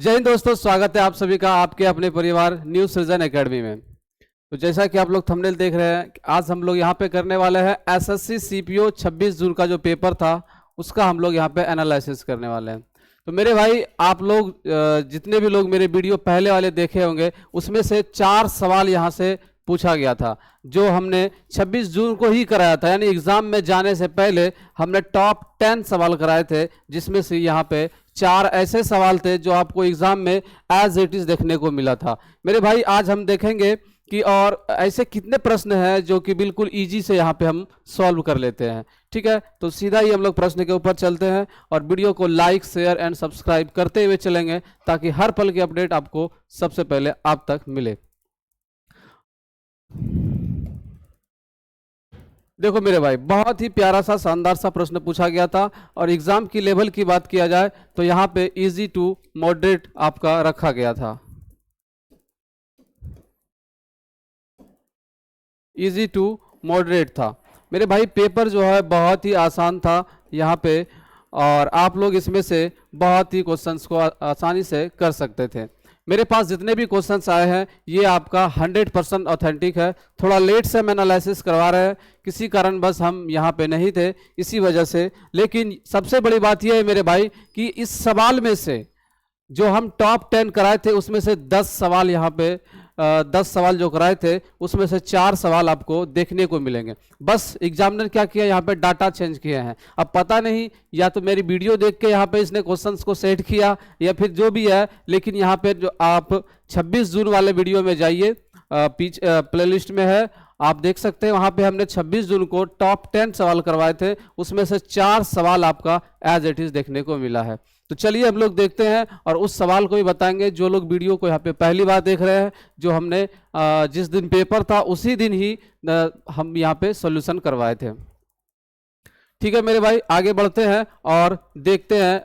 जय हिंद दोस्तों, स्वागत है आप सभी का आपके अपने परिवार न्यू सृजन एकेडमी में। तो जैसा कि आप लोग थंबनेल देख रहे हैं, आज हम लोग यहाँ पे करने वाले हैं एसएससी सीपीओ 26 जून का जो पेपर था उसका हम लोग यहाँ पे एनालिसिस करने वाले हैं। तो मेरे भाई, आप लोग जितने भी लोग मेरे वीडियो पहले वाले देखे होंगे उसमें से 4 सवाल यहाँ से पूछा गया था जो हमने 26 जून को ही कराया था, यानी एग्जाम में जाने से पहले हमने टॉप 10 सवाल कराए थे, जिसमें से यहाँ पे 4 ऐसे सवाल थे जो आपको एग्जाम में एज इट इज देखने को मिला था। मेरे भाई, आज हम देखेंगे कि और ऐसे कितने प्रश्न हैं जो कि बिल्कुल इजी से यहाँ पे हम सॉल्व कर लेते हैं। ठीक है, तो सीधा ही हम लोग प्रश्न के ऊपर चलते हैं और वीडियो को लाइक शेयर एंड सब्सक्राइब करते हुए चलेंगे ताकि हर पल की अपडेट आपको सबसे पहले आप तक मिले। देखो मेरे भाई, बहुत ही प्यारा सा शानदार सा प्रश्न पूछा गया था और एग्जाम की लेवल की बात किया जाए तो यहाँ पे इजी टू मॉडरेट आपका रखा गया था। इजी टू मॉडरेट था मेरे भाई। पेपर जो है बहुत ही आसान था यहाँ पे, और आप लोग इसमें से बहुत ही क्वेश्चंस को आसानी से कर सकते थे। मेरे पास जितने भी क्वेश्चंस आए हैं ये आपका 100% ऑथेंटिक है। थोड़ा लेट से हम एनालिसिस करवा रहे हैं, किसी कारण बस हम यहाँ पे नहीं थे इसी वजह से। लेकिन सबसे बड़ी बात यह है मेरे भाई कि इस सवाल में से जो हम टॉप 10 कराए थे उसमें से 10 सवाल यहाँ पे 10 सवाल जो कराए थे उसमें से 4 सवाल आपको देखने को मिलेंगे। बस एग्जामिनर क्या किया, यहाँ पे डाटा चेंज किए हैं। अब पता नहीं या तो मेरी वीडियो देख के यहाँ पे इसने क्वेश्चंस को सेट किया या फिर जो भी है, लेकिन यहाँ पे जो आप 26 जून वाले वीडियो में जाइए, प्लेलिस्ट में है, आप देख सकते हैं। वहाँ पे हमने 26 जून को टॉप 10 सवाल करवाए थे, उसमें से 4 सवाल आपका एज इट इज देखने को मिला है। तो चलिए हम लोग देखते हैं और उस सवाल को भी बताएंगे। जो लोग वीडियो को यहाँ पे पहली बार देख रहे हैं, जो हमने जिस दिन पेपर था उसी दिन ही हम यहाँ पे सॉल्यूशन करवाए थे। ठीक है मेरे भाई, आगे बढ़ते हैं और देखते हैं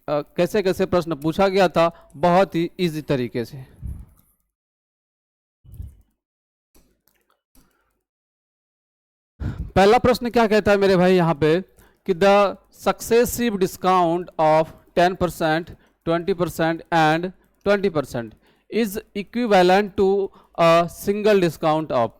कैसे कैसे प्रश्न पूछा गया था बहुत ही इजी तरीके से। पहला प्रश्न क्या कहता है मेरे भाई यहाँ पे कि the successive discount of 10%, 20% and 20% is equivalent to a single discount of.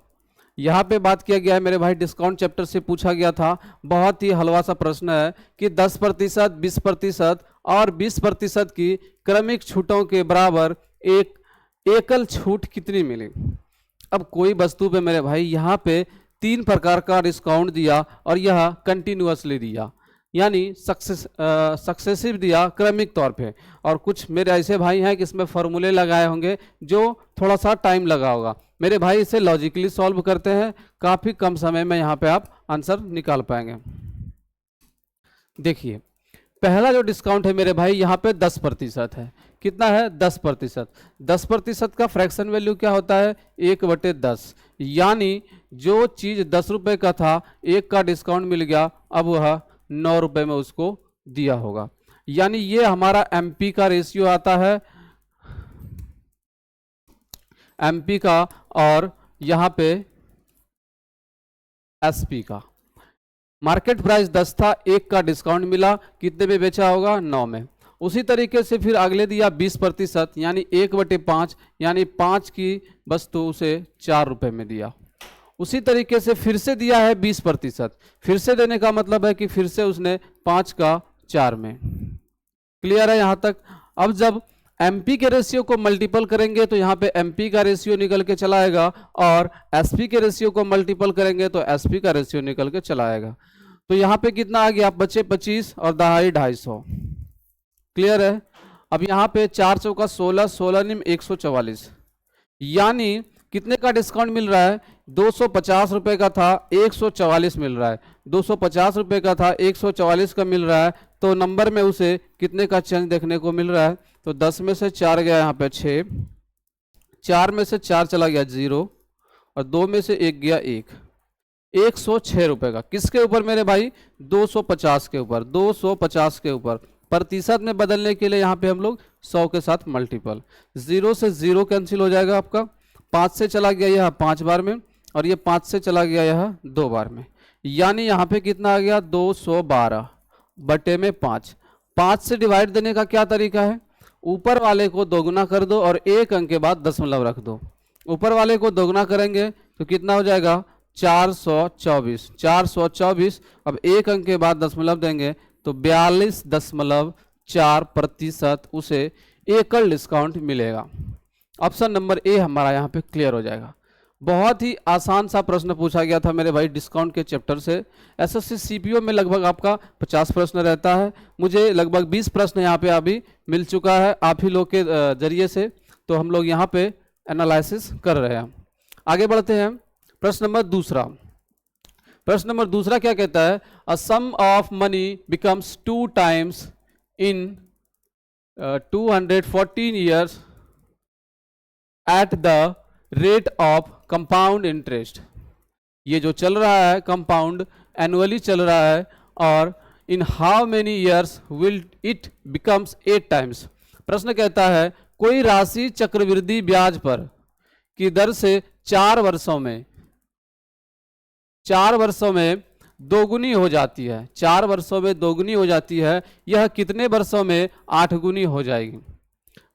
यहाँ पे बात किया गया है मेरे भाई, डिस्काउंट चैप्टर से पूछा गया था। बहुत ही हलवा सा प्रश्न है कि 10%, 20% और 20% की क्रमिक छूटों के बराबर एक एकल छूट कितनी मिली। अब कोई वस्तु पे मेरे भाई यहाँ पे 3 प्रकार का डिस्काउंट दिया और यह कंटिन्यूअसली दिया, यानी सक्सेसिव दिया क्रमिक तौर पे। और कुछ मेरे ऐसे भाई हैं कि इसमें फॉर्मूले लगाए होंगे जो थोड़ा सा टाइम लगा होगा। मेरे भाई इसे लॉजिकली सॉल्व करते हैं, काफ़ी कम समय में यहाँ पे आप आंसर निकाल पाएंगे। देखिए, पहला जो डिस्काउंट है मेरे भाई यहाँ पे 10% है। कितना है? 10%। 10% का फ्रैक्शन वैल्यू क्या होता है? 1/10। यानी जो चीज़ 10 रुपये का था, 1 का डिस्काउंट मिल गया, अब वह 9 रुपये में उसको दिया होगा। यानी ये हमारा एमपी का रेशियो आता है, एमपी का, और यहाँ पे एसपी का। मार्केट प्राइस 10 था, 1 का डिस्काउंट मिला, कितने में बेचा होगा? 9 में। उसी तरीके से फिर अगले दिया 20%, यानी 1/5, यानी 5 की वस्तु उसे 4 रुपये में दिया। उसी तरीके से फिर से दिया है 20%। फिर से देने का मतलब है कि फिर से उसने 5 का 4 में। क्लियर है यहाँ तक? अब जब एमपी के रेशियो को मल्टीपल करेंगे तो यहाँ पे एमपी का रेशियो निकल के चला आएगा, और एसपी के रेशियो को मल्टीपल करेंगे तो एसपी का रेशियो निकल के चला आएगा। तो यहाँ पे कितना आ गया? बचे 25 और दहाई 250। क्लियर है? अब यहाँ पे 4 चौका 16, 16 निम 144, यानी कितने का डिस्काउंट मिल रहा है? 250 रुपये का था, 144 मिल रहा है। 250 रुपये का था, 144 का मिल रहा है। तो नंबर में उसे कितने का चेंज देखने को मिल रहा है? तो 10 में से 4 गया यहाँ पे 6, 4 में से 4 चला गया 0, और 2 में से 1 गया 1। 106 रुपये का किसके ऊपर मेरे भाई? 250 के ऊपर। 250 के ऊपर। प्रतिशत में बदलने के लिए यहाँ पे हम लोग 100 के साथ मल्टीपल। 0 से 0 कैंसिल हो जाएगा आपका। 5 से चला गया यह 5 बार में, और ये 5 से चला गया यह 2 बार में। यानी यहाँ पे कितना आ गया? 212 बटे में 5। 5 से डिवाइड देने का क्या तरीका है? ऊपर वाले को दोगुना कर दो और एक अंक के बाद दशमलव रख दो। ऊपर वाले को दोगुना करेंगे तो कितना हो जाएगा 424। 424 अब एक अंक के बाद दशमलव देंगे तो 42.4% उसे एकड़ डिस्काउंट मिलेगा। ऑप्शन नंबर ए हमारा यहाँ पे क्लियर हो जाएगा। बहुत ही आसान सा प्रश्न पूछा गया था मेरे भाई डिस्काउंट के चैप्टर से। एसएससी सीपीओ में लगभग आपका 50 प्रश्न रहता है, मुझे लगभग 20 प्रश्न यहाँ पे अभी मिल चुका है आप ही लोग के जरिए से, तो हम लोग यहाँ पे एनालिसिस कर रहे हैं। आगे बढ़ते हैं। प्रश्न नंबर दूसरा। प्रश्न नंबर दूसरा क्या कहता है? A sum of money becomes 2 times in 214 years at the rate of compound interest. ये जो चल रहा है कंपाउंड एनुअली चल रहा है, और in how many years will it becomes 8 times. प्रश्न कहता है कोई राशि चक्रवृद्धि ब्याज पर की दर से 4 वर्षों में दोगुनी हो जाती है। 4 वर्षों में दोगुनी हो जाती है, यह कितने वर्षों में 8 गुनी हो जाएगी?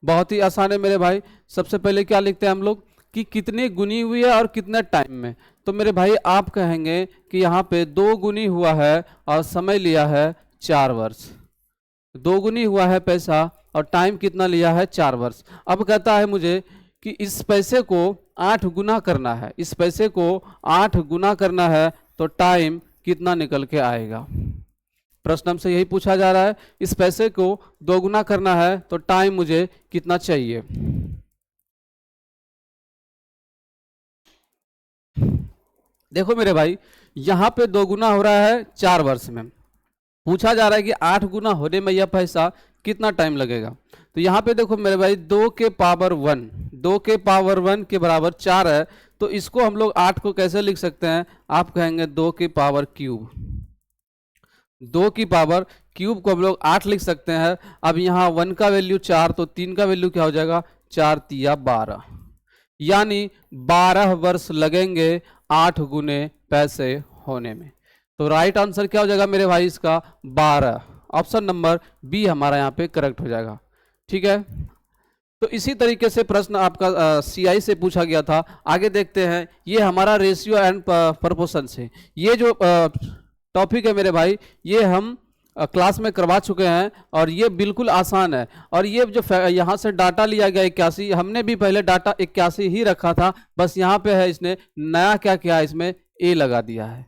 बहुत ही आसान है मेरे भाई। सबसे पहले क्या लिखते हैं हम लोग कि कितनी गुनी हुई है और कितने टाइम में। तो मेरे भाई आप कहेंगे कि यहाँ पे 2 गुनी हुआ है और समय लिया है 4 वर्ष। 2 गुनी हुआ है पैसा और टाइम कितना लिया है 4 वर्ष। अब कहता है मुझे कि इस पैसे को 8 गुना करना है, इस पैसे को 8 गुना करना है तो टाइम कितना निकल के आएगा? प्रश्न हमसे यही पूछा जा रहा है, इस पैसे को 2 गुना करना है तो टाइम मुझे कितना चाहिए? देखो मेरे भाई यहाँ पे 2 गुना हो रहा है 4 वर्ष में, पूछा जा रहा है कि 8 गुना होने में यह पैसा कितना टाइम लगेगा। तो यहाँ पे देखो मेरे भाई 2 के पावर 1 के बराबर 4 है, तो इसको हम लोग 8 को कैसे लिख सकते हैं? आप कहेंगे 2 की पावर क्यूब। 2 की पावर क्यूब को हम लोग 8 लिख सकते हैं। अब यहाँ 1 का वैल्यू 4, तो 3 का वैल्यू क्या हो जाएगा? 4 तिया 12, यानी 12 वर्ष लगेंगे 8 गुने पैसे होने में। तो राइट आंसर क्या हो जाएगा मेरे भाई इसका? 12। ऑप्शन नंबर बी हमारा यहाँ पे करेक्ट हो जाएगा। ठीक है, तो इसी तरीके से प्रश्न आपका सीआई से पूछा गया था। आगे देखते हैं, ये हमारा रेशियो एंड प्रपोर्शन से, ये जो टॉपिक है मेरे भाई ये हम क्लास में करवा चुके हैं और ये बिल्कुल आसान है। और ये जो यहाँ से डाटा लिया गया 81, हमने भी पहले डाटा 81 ही रखा था, बस यहाँ पे है इसने नया क्या किया, इसमें ए लगा दिया है,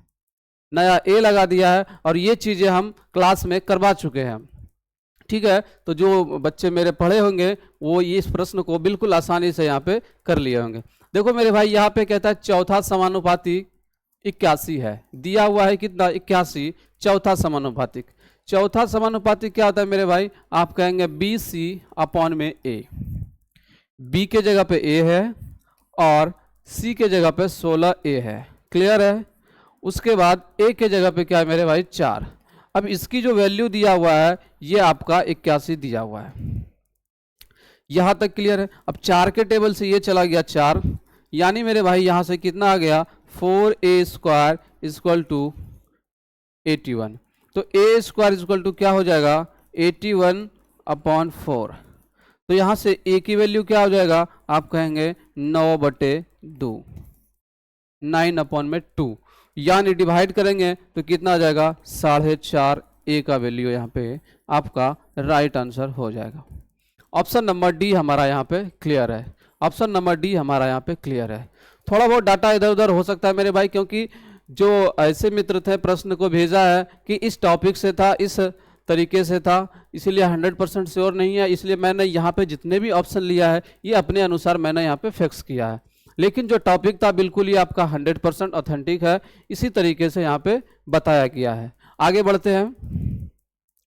नया ए लगा दिया है, और ये चीज़ें हम क्लास में करवा चुके हैं। ठीक है, तो जो बच्चे मेरे पढ़े होंगे वो इस प्रश्न को बिल्कुल आसानी से यहाँ पे कर लिए होंगे। देखो मेरे भाई यहाँ पे कहता है चौथा समानुपाती 81 है, दिया हुआ है कितना? 81। चौथा समानुपातिक, चौथा समानुपातिक क्या होता है मेरे भाई? आप कहेंगे BC/A। B के जगह पे A है और C के जगह पे 16A है। क्लियर है? उसके बाद A के जगह पे क्या है मेरे भाई? 4। अब इसकी जो वैल्यू दिया हुआ है ये आपका 81 दिया हुआ है। यहां तक क्लियर है? अब 4 के टेबल से ये चला गया 4, यानी मेरे भाई यहां से कितना आ गया? 4A² = 81। तो A² = क्या हो जाएगा? 81/4। तो यहां से A की वैल्यू क्या हो जाएगा? आप कहेंगे 9/2, 9/2, यानी डिवाइड करेंगे तो कितना आ जाएगा? 4.5। A का वैल्यू यहाँ पे आपका राइट आंसर हो जाएगा। ऑप्शन नंबर डी हमारा यहाँ पे क्लियर है। ऑप्शन नंबर डी हमारा यहाँ पे क्लियर है। थोड़ा बहुत डाटा इधर उधर हो सकता है मेरे भाई, क्योंकि जो ऐसे मित्र थे प्रश्न को भेजा है कि इस टॉपिक से था, इस तरीके से था, इसीलिए 100% श्योर नहीं है, इसलिए मैंने यहाँ पे जितने भी ऑप्शन लिया है ये अपने अनुसार मैंने यहाँ पे फिक्स किया है। लेकिन जो टॉपिक था बिल्कुल ही आपका 100% ऑथेंटिक है, इसी तरीके से यहाँ पे बताया गया है। आगे बढ़ते हैं।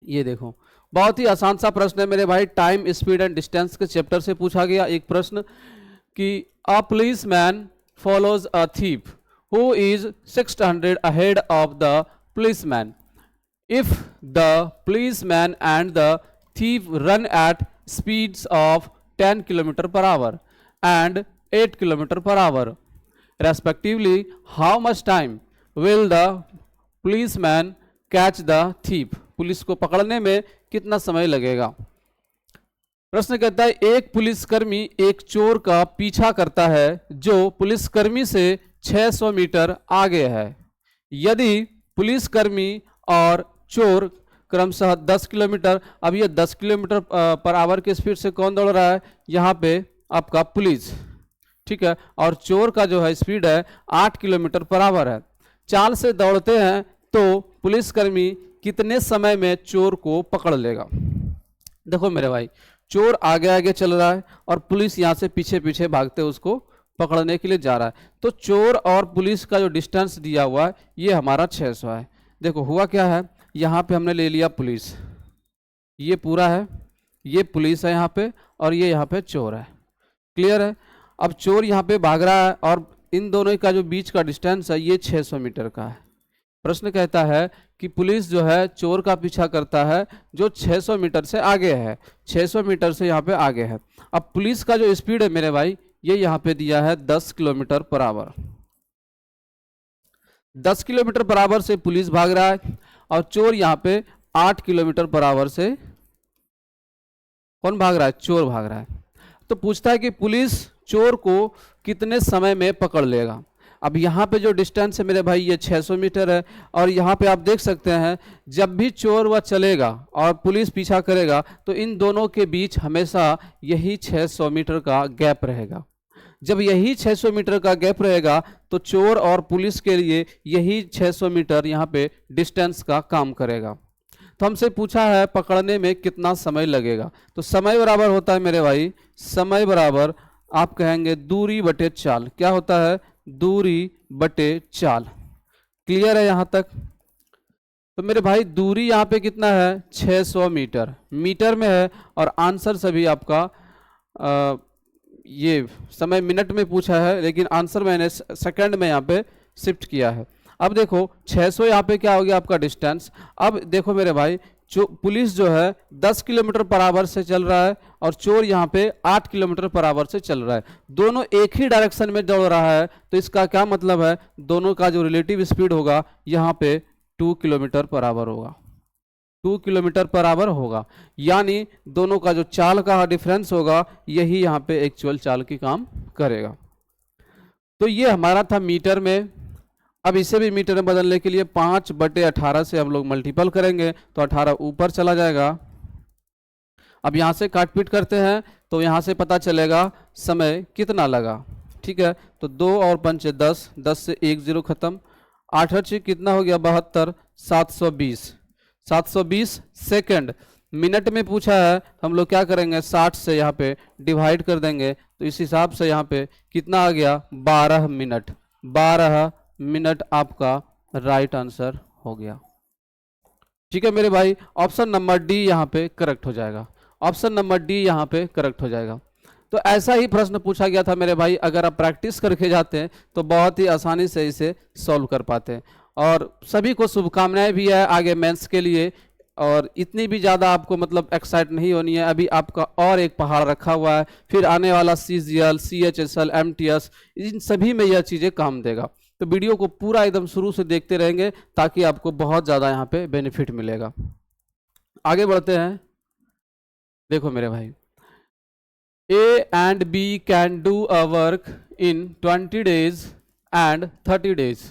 ये देखो बहुत ही आसान सा प्रश्न है मेरे भाई, टाइम स्पीड एंड डिस्टेंस के चैप्टर से पूछा गया एक प्रश्न कि अ police man follows a thief who is 600 ahead of the policeman. If the policeman and the thief run at speeds of 10 km/h and 8 km/h respectively, how much time will the policeman catch the thief? Police को पकड़ने में कितना समय लगेगा? प्रश्न कहता है एक पुलिसकर्मी एक चोर का पीछा करता है जो पुलिसकर्मी से 600 मीटर आगे है। यदि पुलिसकर्मी और चोर क्रमशः 10 किलोमीटर, अब ये 10 किलोमीटर पर आवर की स्पीड से कौन दौड़ रहा है, यहाँ पे आपका पुलिस, ठीक है, और चोर का जो है स्पीड है 8 किलोमीटर पर आवर है। चाल से दौड़ते हैं तो पुलिसकर्मी कितने समय में चोर को पकड़ लेगा। देखो मेरे भाई, चोर आगे आगे चल रहा है और पुलिस यहाँ से पीछे पीछे भागते उसको पकड़ने के लिए जा रहा है। तो चोर और पुलिस का जो डिस्टेंस दिया हुआ है ये हमारा 600 है। देखो हुआ क्या है, यहाँ पे हमने ले लिया पुलिस, ये पूरा है, ये पुलिस है यहाँ पे, और ये यहाँ पे चोर है। क्लियर है। अब चोर यहाँ पे भाग रहा है और इन दोनों का जो बीच का डिस्टेंस है ये 600 मीटर का है। प्रश्न कहता है कि पुलिस जो है चोर का पीछा करता है जो 600 मीटर से आगे है, 600 मीटर से यहाँ पे आगे है। अब पुलिस का जो स्पीड है मेरे भाई ये यहाँ पे दिया है 10 kilometre per hour. 10 kilometre per hour से पुलिस भाग रहा है और चोर यहाँ पे 8 किलोमीटर पर आवर से कौन भाग रहा है, चोर भाग रहा है। तो पूछता है कि पुलिस चोर को कितने समय में पकड़ लेगा। अब यहाँ पे जो डिस्टेंस है मेरे भाई ये 600 मीटर है, और यहाँ पे आप देख सकते हैं जब भी चोर वह चलेगा और पुलिस पीछा करेगा तो इन दोनों के बीच हमेशा यही 600 मीटर का गैप रहेगा। जब यही 600 मीटर का गैप रहेगा तो चोर और पुलिस के लिए यही 600 मीटर यहाँ पे डिस्टेंस का काम करेगा। तो हमसे पूछा है पकड़ने में कितना समय लगेगा। तो समय बराबर होता है मेरे भाई, समय बराबर आप कहेंगे दूरी बटे चाल। क्या होता है, दूरी बटे चाल। क्लियर है यहाँ तक। तो मेरे भाई दूरी यहाँ पे कितना है, 600 मीटर, मीटर में है, और आंसर सभी आपका ये समय मिनट में पूछा है लेकिन आंसर मैंने सेकंड में यहाँ पे शिफ्ट किया है। अब देखो 600 यहाँ पे क्या हो गया आपका डिस्टेंस। अब देखो मेरे भाई पुलिस जो है 10 किलोमीटर पर आवर से चल रहा है और चोर यहाँ पे 8 किलोमीटर पर आवर से चल रहा है, दोनों एक ही डायरेक्शन में दौड़ रहा है। तो इसका क्या मतलब है, दोनों का जो रिलेटिव स्पीड होगा यहाँ पे 2 किलोमीटर पर आवर होगा, 2 किलोमीटर पर आवर होगा। यानी दोनों का जो चाल का डिफरेंस होगा यही यहाँ पे एक्चुअल चाल की काम करेगा। तो ये हमारा था मीटर में। अब इसे भी मीटर में बदलने के लिए 5/18 से हम लोग मल्टीपल करेंगे तो 18 ऊपर चला जाएगा। अब यहाँ से काट पीट करते हैं तो यहाँ से पता चलेगा समय कितना लगा। ठीक है, तो 2 और 5 10, 10 से 1 0 खत्म, 8 8 कितना हो गया 72, 720 सेकंड। मिनट में पूछा है, हम लोग क्या करेंगे 60 से यहाँ पे डिवाइड कर देंगे तो इस हिसाब से यहाँ पे कितना आ गया 12 मिनट। 12 मिनट आपका राइट आंसर हो गया। ठीक है मेरे भाई, ऑप्शन नंबर डी यहाँ पे करेक्ट हो जाएगा, ऑप्शन नंबर डी यहाँ पे करेक्ट हो जाएगा। तो ऐसा ही प्रश्न पूछा गया था मेरे भाई, अगर आप प्रैक्टिस करके जाते हैं तो बहुत ही आसानी से इसे सॉल्व कर पाते हैं। और सभी को शुभकामनाएं भी है आगे मेंस के लिए, और इतनी भी ज़्यादा आपको मतलब एक्साइट नहीं होनी है। अभी आपका और एक पहाड़ रखा हुआ है, फिर आने वाला CGL, CHSL, MTS, इन सभी में यह चीज़ें काम देगा। तो वीडियो को पूरा एकदम शुरू से देखते रहेंगे ताकि आपको बहुत ज़्यादा यहाँ पे बेनिफिट मिलेगा। आगे बढ़ते हैं। देखो मेरे भाई, A and B can do a work in 20 days and 30 days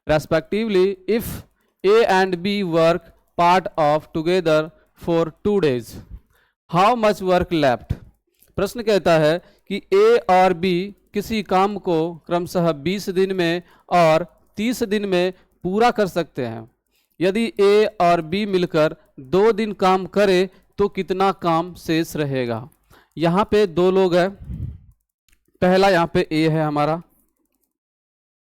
respectively if A and B work part of together for 2 days. How much work left? प्रश्न कहता है कि A और B किसी काम को क्रमशः 20 दिन में और 30 दिन में पूरा कर सकते हैं। यदि A और B मिलकर 2 दिन काम करे तो कितना काम शेष रहेगा। यहाँ पे 2 लोग हैं, पहला यहाँ पे A है हमारा,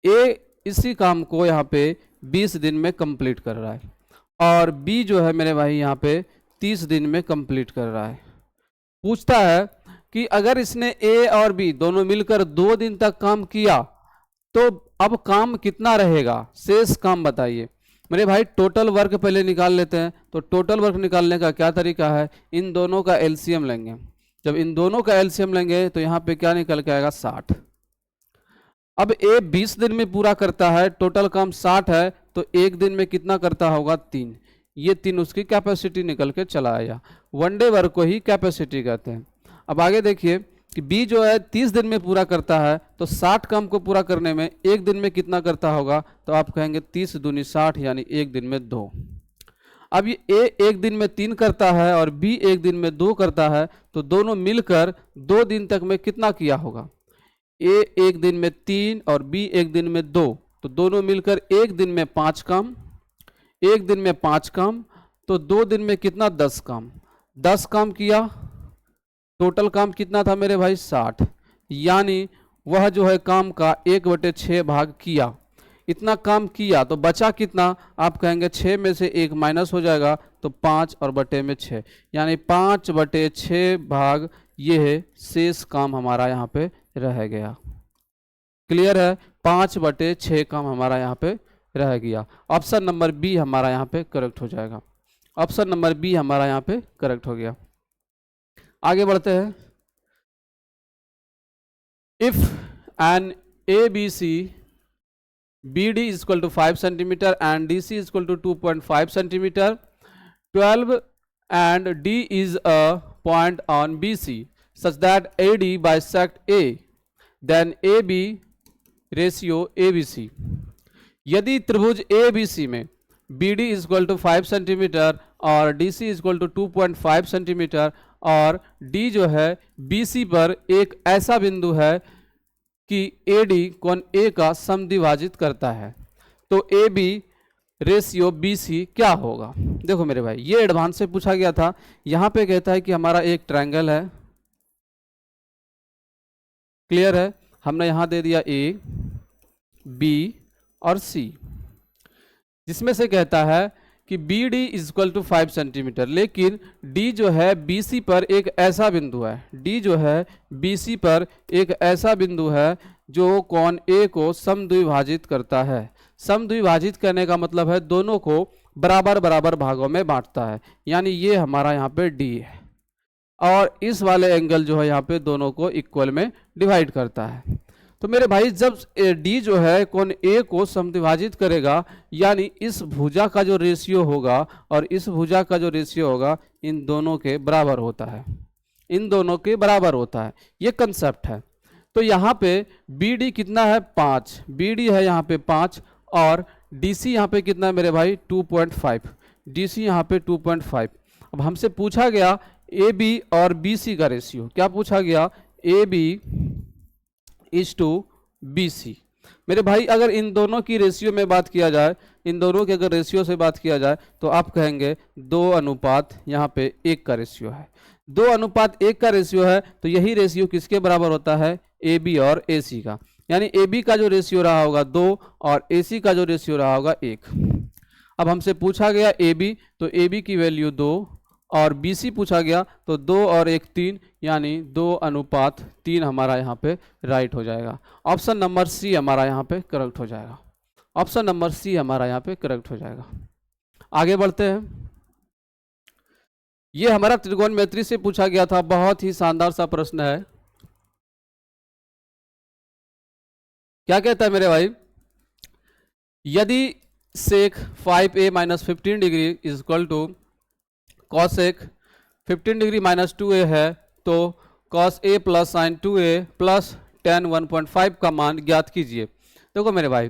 A इसी काम को यहाँ पे 20 दिन में कंप्लीट कर रहा है और B जो है मेरे भाई यहाँ पे 30 दिन में कंप्लीट कर रहा है। पूछता है कि अगर इसने A और B दोनों मिलकर 2 दिन तक काम किया तो अब काम कितना रहेगा, शेष काम बताइए। मेरे भाई टोटल वर्क पहले निकाल लेते हैं। तो टोटल वर्क निकालने का क्या तरीका है, इन दोनों का LCM लेंगे। जब इन दोनों का LCM लेंगे तो यहाँ पे क्या निकल के आएगा 60। अब A 20 दिन में पूरा करता है, टोटल काम 60 है, तो एक दिन में कितना करता होगा 3, ये 3 उसकी कैपेसिटी निकल के चला आया। वन डे वर्क को ही कैपेसिटी कहते हैं। अब आगे देखिए कि बी जो है 30 दिन में पूरा करता है, तो 60 काम को पूरा करने में एक दिन में कितना करता होगा, तो आप कहेंगे 30 दूनी 60 यानी एक दिन में 2। अब ये ए एक दिन में 3 करता है और बी एक दिन में 2 करता है, तो दोनों मिलकर 2 दिन तक में कितना किया होगा। ए एक दिन में 3 और बी एक दिन में 2, तो दोनों मिलकर एक दिन में 5 काम, एक दिन में 5 काम, तो 2 दिन में कितना 10 काम, 10 काम किया। टोटल काम कितना था मेरे भाई 60, यानी वह जो है काम का 1/6 भाग किया। इतना काम किया तो बचा कितना, आप कहेंगे 6 में से 1 माइनस हो जाएगा तो 5 और बटे में 6, यानी 5/6 भाग ये है शेष काम हमारा यहाँ पे रह गया। क्लियर है, 5/6 काम हमारा यहाँ पे रह गया। ऑप्शन नंबर बी हमारा यहाँ पे करेक्ट हो जाएगा। ऑप्शन नंबर बी हमारा यहाँ पे करेक्ट हो गया। आगे बढ़ते हैं। If an ABC BD is equal to 5 centimeter and DC is equal to 2.5 centimeter, 12 and D is a point on BC such that AD bisect A, then AB ratio ABC। यदि त्रिभुज ABC में BD is equal to 5 centimetre और DC is equal to 2.5 centimetre और D जो है BC पर एक ऐसा बिंदु है कि AD कोण A का समद्विभाजित करता है, तो AB रेशियो BC क्या होगा। देखो मेरे भाई, ये एडवांस से पूछा गया था। यहाँ पे कहता है कि हमारा एक ट्रायंगल है, क्लियर है, हमने यहाँ दे दिया A, B और C, जिसमें से कहता है कि BD is equal to 5 centimetre, लेकिन D जो है BC पर एक ऐसा बिंदु है, D जो है BC पर एक ऐसा बिंदु है जो कोण A को समद्विभाजित करता है। समद्विभाजित करने का मतलब है दोनों को बराबर बराबर भागों में बांटता है, यानी ये हमारा यहाँ पे D है और इस वाले एंगल जो है यहाँ पे दोनों को इक्वल में डिवाइड करता है। तो मेरे भाई जब D जो है कोण A को समद्विभाजित करेगा, यानी इस भुजा का जो रेशियो होगा और इस भुजा का जो रेशियो होगा इन दोनों के बराबर होता है, इन दोनों के बराबर होता है, ये कंसेप्ट है। तो यहाँ पे BD कितना है 5, BD है यहाँ पे 5 और DC यहाँ पे कितना है मेरे भाई 2.5, DC यहाँ पे 2.5। अब हमसे पूछा गया AB और BC का रेशियो, क्या पूछा गया, AB इज टू BC। मेरे भाई अगर इन दोनों की रेशियो में बात किया जाए, इन दोनों के अगर रेशियो से बात किया जाए तो आप कहेंगे 2:1 यहाँ पे 1 का रेशियो है, 2:1 का रेशियो है, तो यही रेशियो किसके बराबर होता है, AB और AC का, यानी AB का जो रेशियो रहा होगा 2 और AC का जो रेशियो रहा होगा 1। अब हमसे पूछा गया AB, तो AB की वैल्यू 2 और BC पूछा गया तो 2 और 1 3, यानी 2:3 हमारा यहाँ पे राइट हो जाएगा। ऑप्शन नंबर सी हमारा यहाँ पे करेक्ट हो जाएगा। ऑप्शन नंबर सी हमारा यहाँ पे करेक्ट हो जाएगा। आगे बढ़ते हैं। ये हमारा त्रिकोणमिति से पूछा गया था, बहुत ही शानदार सा प्रश्न है। क्या कहता है मेरे भाई, यदि sec 5a - 15 degree is equal to cosec 15 degree - 2a है, तो cos a plus sine 2a plus tan 1.5 का मान ज्ञात कीजिए। देखो मेरे भाई,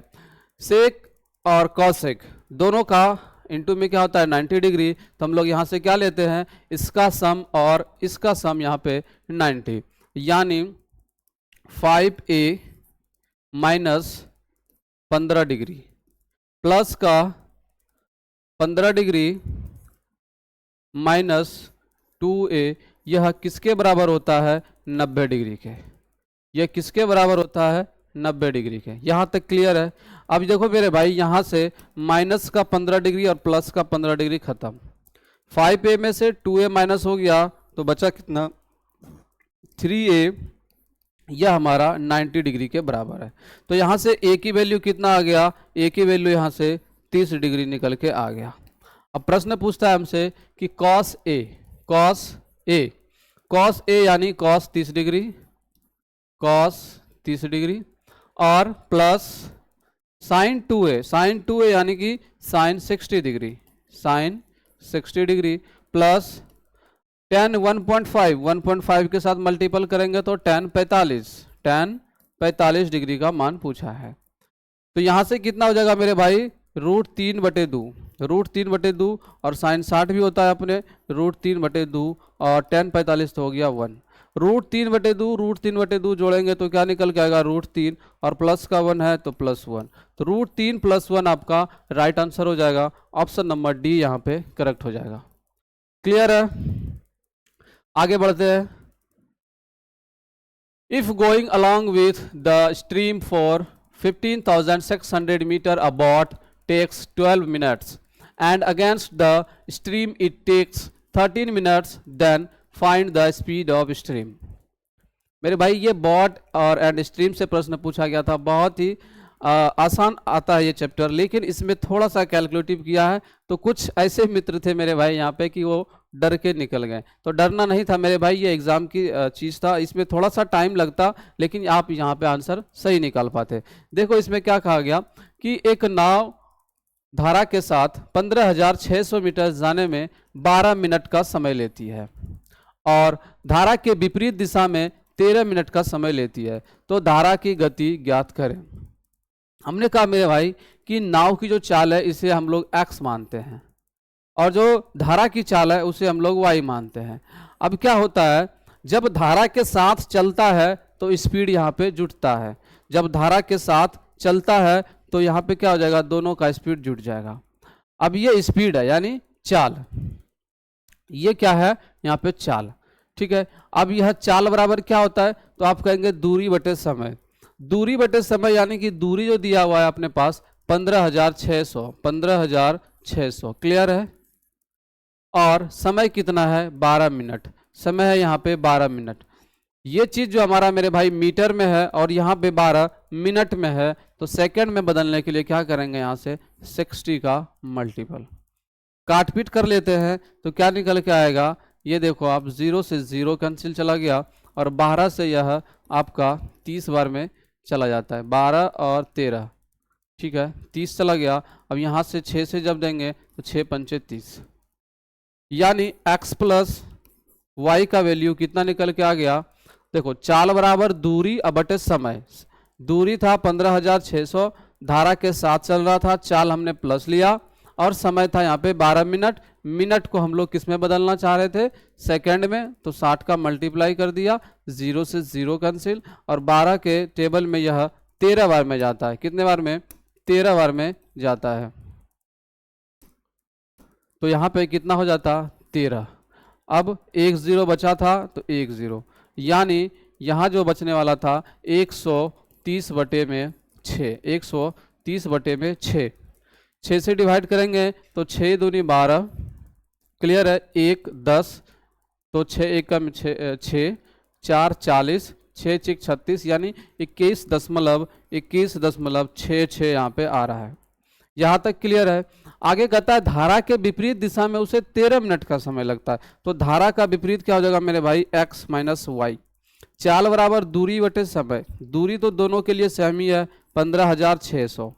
सेक और कॉसेक दोनों का इनटू में क्या होता है 90 डिग्री, तो हम लोग यहाँ से क्या लेते हैं, इसका सम और इसका सम यहाँ पे 90, यानी 5a माइनस 15 डिग्री प्लस का 15 डिग्री माइनस 2a, यह किसके बराबर होता है 90 डिग्री के। यह किसके बराबर होता है 90 डिग्री के। यहाँ तक क्लियर है। अब देखो मेरे भाई, यहाँ से माइनस का 15 डिग्री और प्लस का 15 डिग्री खत्म, 5a में से 2a माइनस हो गया तो बचा कितना 3a, यह हमारा 90 डिग्री के बराबर है। तो यहाँ से a की वैल्यू कितना आ गया, a की वैल्यू यहाँ से 30 डिग्री निकल के आ गया। अब प्रश्न पूछता है हमसे कि cos a यानी cos 30 डिग्री, cos 30 डिग्री और प्लस sin 2a यानी कि sin 60 degree, sin 60 degree plus tan 1.5 के साथ मल्टीपल करेंगे तो tan 45 डिग्री का मान पूछा है। तो यहाँ से कितना हो जाएगा मेरे भाई, √3/2 और sin 60 भी होता है अपने, √3/2 और tan 45 तो हो गया 1। √3/2 जोड़ेंगे तो क्या निकल के आएगा, √3 और प्लस का 1 है तो +1, तो √3 + 1 आपका राइट आंसर हो जाएगा। ऑप्शन नंबर डी यहाँ पे करेक्ट हो जाएगा। क्लियर है, आगे बढ़ते हैं। If going along with the stream for 15,600 metre a boat takes 12 minutes and against the stream it takes 13 minutes, then find the speed of stream। मेरे भाई ये बॉट और एंड स्ट्रीम से प्रश्न पूछा गया था, बहुत ही आसान आता है ये चैप्टर, लेकिन इसमें थोड़ा सा कैलकुलेटिव किया है। तो कुछ ऐसे मित्र थे मेरे भाई यहाँ पे कि वो डर के निकल गए, तो डरना नहीं था मेरे भाई, ये एग्जाम की चीज़ था, इसमें थोड़ा सा टाइम लगता लेकिन आप यहाँ पे आंसर सही निकाल पाते। देखो इसमें क्या कहा गया कि एक नाव धारा के साथ 15,600 मीटर जाने में 12 मिनट का समय लेती है और धारा के विपरीत दिशा में 13 मिनट का समय लेती है, तो धारा की गति ज्ञात करें। हमने कहा मेरे भाई कि नाव की जो चाल है इसे हम लोग x मानते हैं और जो धारा की चाल है उसे हम लोग y मानते हैं। अब क्या होता है, जब धारा के साथ चलता है तो स्पीड यहाँ पे जुटता है, जब धारा के साथ चलता है तो यहाँ पे क्या हो जाएगा, दोनों का स्पीड जुट जाएगा। अब ये स्पीड है यानी चाल, ये क्या है यहाँ पे चाल, ठीक है। अब यह चाल बराबर क्या होता है, तो आप कहेंगे दूरी बटे समय, दूरी बटे समय यानी कि दूरी जो दिया हुआ है अपने पास 15,600। क्लियर है, और समय कितना है 12 मिनट, समय है यहाँ पे 12 मिनट। ये चीज़ जो हमारा मेरे भाई मीटर में है और यहाँ पे 12 मिनट में है, तो सेकंड में बदलने के लिए क्या करेंगे, यहाँ से 60 का मल्टीपल काट पीट कर लेते हैं तो क्या निकल के आएगा, ये देखो आप 0 से 0 कैंसिल चला गया और 12 से यह आपका 30 बार में चला जाता है, 12 और 13, ठीक है 30 चला गया। अब यहाँ से 6 से जब देंगे तो 6 पंचे 30, यानी x प्लस वाई का वैल्यू कितना निकल के आ गया, देखो चाल बराबर दूरी अब बटे समय, दूरी था 15,600, धारा के साथ चल रहा था, चाल हमने प्लस लिया और समय था यहाँ पे 12 मिनट, मिनट को हम लोग किस में बदलना चाह रहे थे, सेकंड में, तो 60 का मल्टीप्लाई कर दिया, 0 से 0 कैंसिल और 12 के टेबल में यह 13 बार में जाता है, कितने बार में, 13 बार में जाता है, तो यहाँ पे कितना हो जाता 13। अब 1 0 बचा था तो 1 0, यानी यहाँ जो बचने वाला था 130 बटे में 6, 130 बटे में 6, 6 से डिवाइड करेंगे तो 6 दूनी 12, क्लियर है, 1 10, तो 6 1 का 6, 4 40, 6 6 36, यानी 21.66 यहाँ पे आ रहा है। यहाँ तक क्लियर है। आगे कहता है धारा के विपरीत दिशा में उसे 13 मिनट का समय लगता है, तो धारा का विपरीत क्या हो जाएगा मेरे भाई, x माइनस वाई, चाल बराबर दूरी बटे समय, दूरी तो दोनों के लिए सेम ही है 15,600।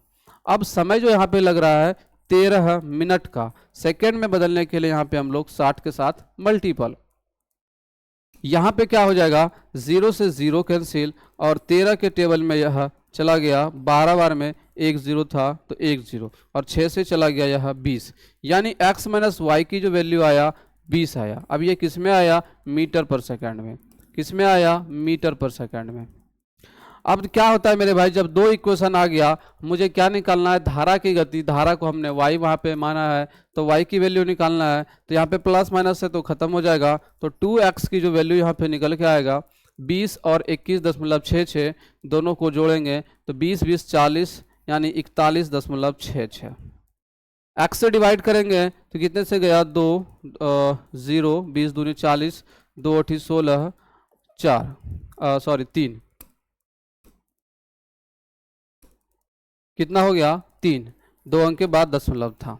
अब समय जो यहाँ पे लग रहा है 13 मिनट का, सेकेंड में बदलने के लिए यहाँ पे हम लोग 60 के साथ मल्टीपल, यहाँ पे क्या हो जाएगा 0 से 0 कैंसिल और 13 के टेबल में यह चला गया, 12 बार में 1 0 था तो 1 0 और 6 से चला गया यह 20, यानी x माइनस वाई की जो वैल्यू आया 20 आया। अब ये किस में आया, मीटर पर सेकंड में, किस में आया, मीटर पर सेकंड में। अब क्या होता है मेरे भाई, जब दो इक्वेशन आ गया, मुझे क्या निकालना है, धारा की गति, धारा को हमने y वहाँ पे माना है तो y की वैल्यू निकालना है, तो यहाँ पे प्लस माइनस से तो खत्म हो जाएगा, तो 2x की जो वैल्यू यहाँ पे निकल के आएगा 20 और 21.66, दोनों को जोड़ेंगे तो 20 20 40, यानी 41.66। x से डिवाइड करेंगे तो कितने से गया, 2 0, 20 दूनी 40, 2 8 16, 3, कितना हो गया 3, 2 अंक के बाद दशमलव था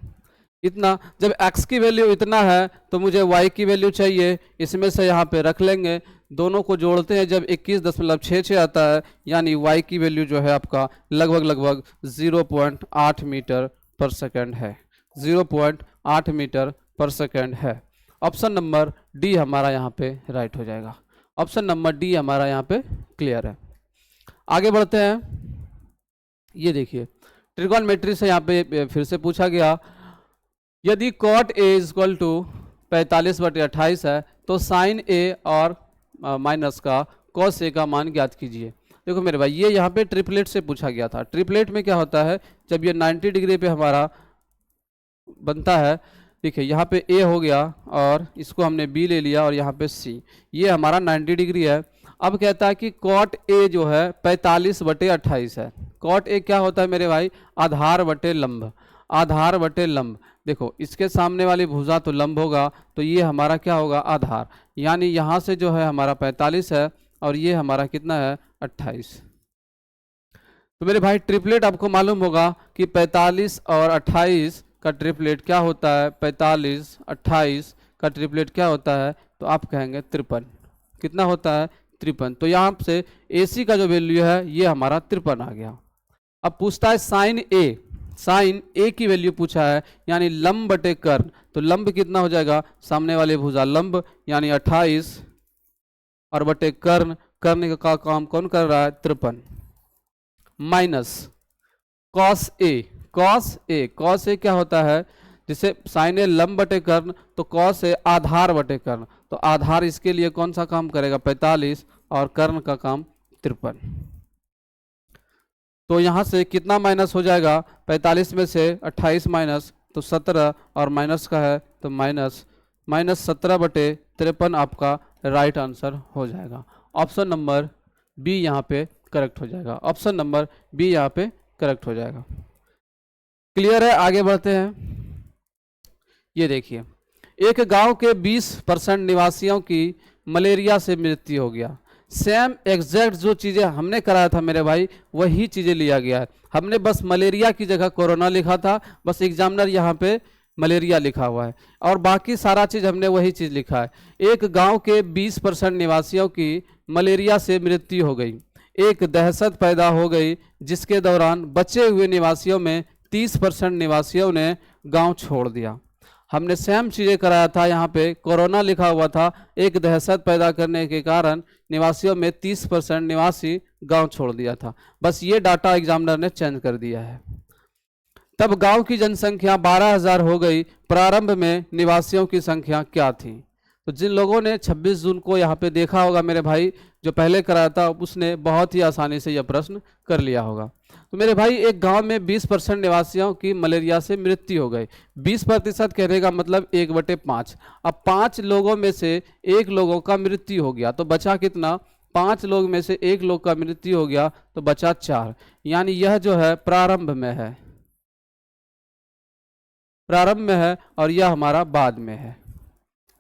इतना। जब x की वैल्यू इतना है तो मुझे y की वैल्यू चाहिए, इसमें से यहाँ पे रख लेंगे, दोनों को जोड़ते हैं जब 21.66 आता है, यानी y की वैल्यू जो है आपका लगभग 0.8 मीटर पर सेकंड है, 0.8 मीटर पर सेकेंड है। ऑप्शन नंबर डी हमारा यहाँ पे राइट हो जाएगा। ऑप्शन नंबर डी हमारा यहाँ पे क्लियर है। आगे बढ़ते हैं। ये देखिए ट्रिगोनोमेट्री से यहाँ पे फिर से पूछा गया, यदि cot A is equal to 45/28 है तो साइन ए और माइनस का कॉस ए का मान ज्ञात कीजिए। देखो मेरे भाई ये यहाँ पे ट्रिपलेट से पूछा गया था। ट्रिपलेट में क्या होता है, जब ये 90 डिग्री पे हमारा बनता है, देखिए यहाँ पे ए हो गया और इसको हमने बी ले लिया और यहाँ पे सी, ये हमारा 90 डिग्री है। अब कहता है कि कॉट ए जो है 45/28 है। कॉट ए क्या होता है मेरे भाई, आधार बटे लंब, आधार बटे लंब। देखो इसके सामने वाली भुजा तो लंब होगा, तो ये हमारा क्या होगा, आधार। यानी यहाँ से जो है हमारा 45 है और ये हमारा कितना है, 28। तो मेरे भाई ट्रिपलेट आपको मालूम होगा कि 45 और 28 का ट्रिपलेट क्या होता है, 45 28 का ट्रिपलेट क्या होता है, तो आप कहेंगे 53। कितना होता है, 53। तो यहाँ से AC का जो वैल्यू है ये हमारा 53 आ गया। अब पूछता है साइन ए, साइन ए की वैल्यू पूछा है, यानी लंब बटे कर्ण। तो लंब कितना हो जाएगा, सामने वाले भुजा लंब यानी 28 और बटे कर्ण, कर्ण का काम कौन कर रहा है, 53, minus cos A, cos A, cos A क्या होता है, जिसे साइन ए लंब बटे कर्ण, तो कॉस ए आधार बटे कर्ण। तो आधार इसके लिए कौन सा काम करेगा, 45 और कर्ण का काम 53। तो यहाँ से कितना माइनस हो जाएगा, 45 में से 28 माइनस तो 17 और माइनस का है तो माइनस 17/53 आपका राइट आंसर हो जाएगा। ऑप्शन नंबर बी यहाँ पे करेक्ट हो जाएगा। ऑप्शन नंबर बी यहाँ पे करेक्ट हो जाएगा। क्लियर है, आगे बढ़ते हैं। ये देखिए एक गांव के 20% निवासियों की मलेरिया से मृत्यु हो गया। सेम एग्जैक्ट जो चीज़ें हमने कराया था मेरे भाई, वही चीज़ें लिया गया है। हमने बस मलेरिया की जगह कोरोना लिखा था, बस एग्जामिनर यहाँ पे मलेरिया लिखा हुआ है और बाकी सारा चीज़ हमने वही चीज़ लिखा है। एक गांव के 20% निवासियों की मलेरिया से मृत्यु हो गई। एक दहशत पैदा हो गई जिसके दौरान बचे हुए निवासियों में 30% निवासियों ने गाँव छोड़ दिया। हमने सेम चीज़ें कराया था, यहाँ पे कोरोना लिखा हुआ था। एक दहशत पैदा करने के कारण निवासियों में 30% निवासी गांव छोड़ दिया था। बस ये डाटा एग्जामिनर ने चेंज कर दिया है। तब गांव की जनसंख्या 12,000 हो गई। प्रारंभ में निवासियों की संख्या क्या थी। तो जिन लोगों ने 26 जून को यहाँ पे देखा होगा मेरे भाई, जो पहले कराया था, उसने बहुत ही आसानी से यह प्रश्न कर लिया होगा। तो मेरे भाई एक गांव में 20% निवासियों की मलेरिया से मृत्यु हो गई। 20% कहने का मतलब 1/5। अब 5 लोगों में से 1 लोगों का मृत्यु हो गया तो बचा कितना, 5 लोग में से 1 लोग का मृत्यु हो गया तो बचा 4। यानी यह जो है प्रारंभ में है, प्रारंभ में है और यह हमारा बाद में है।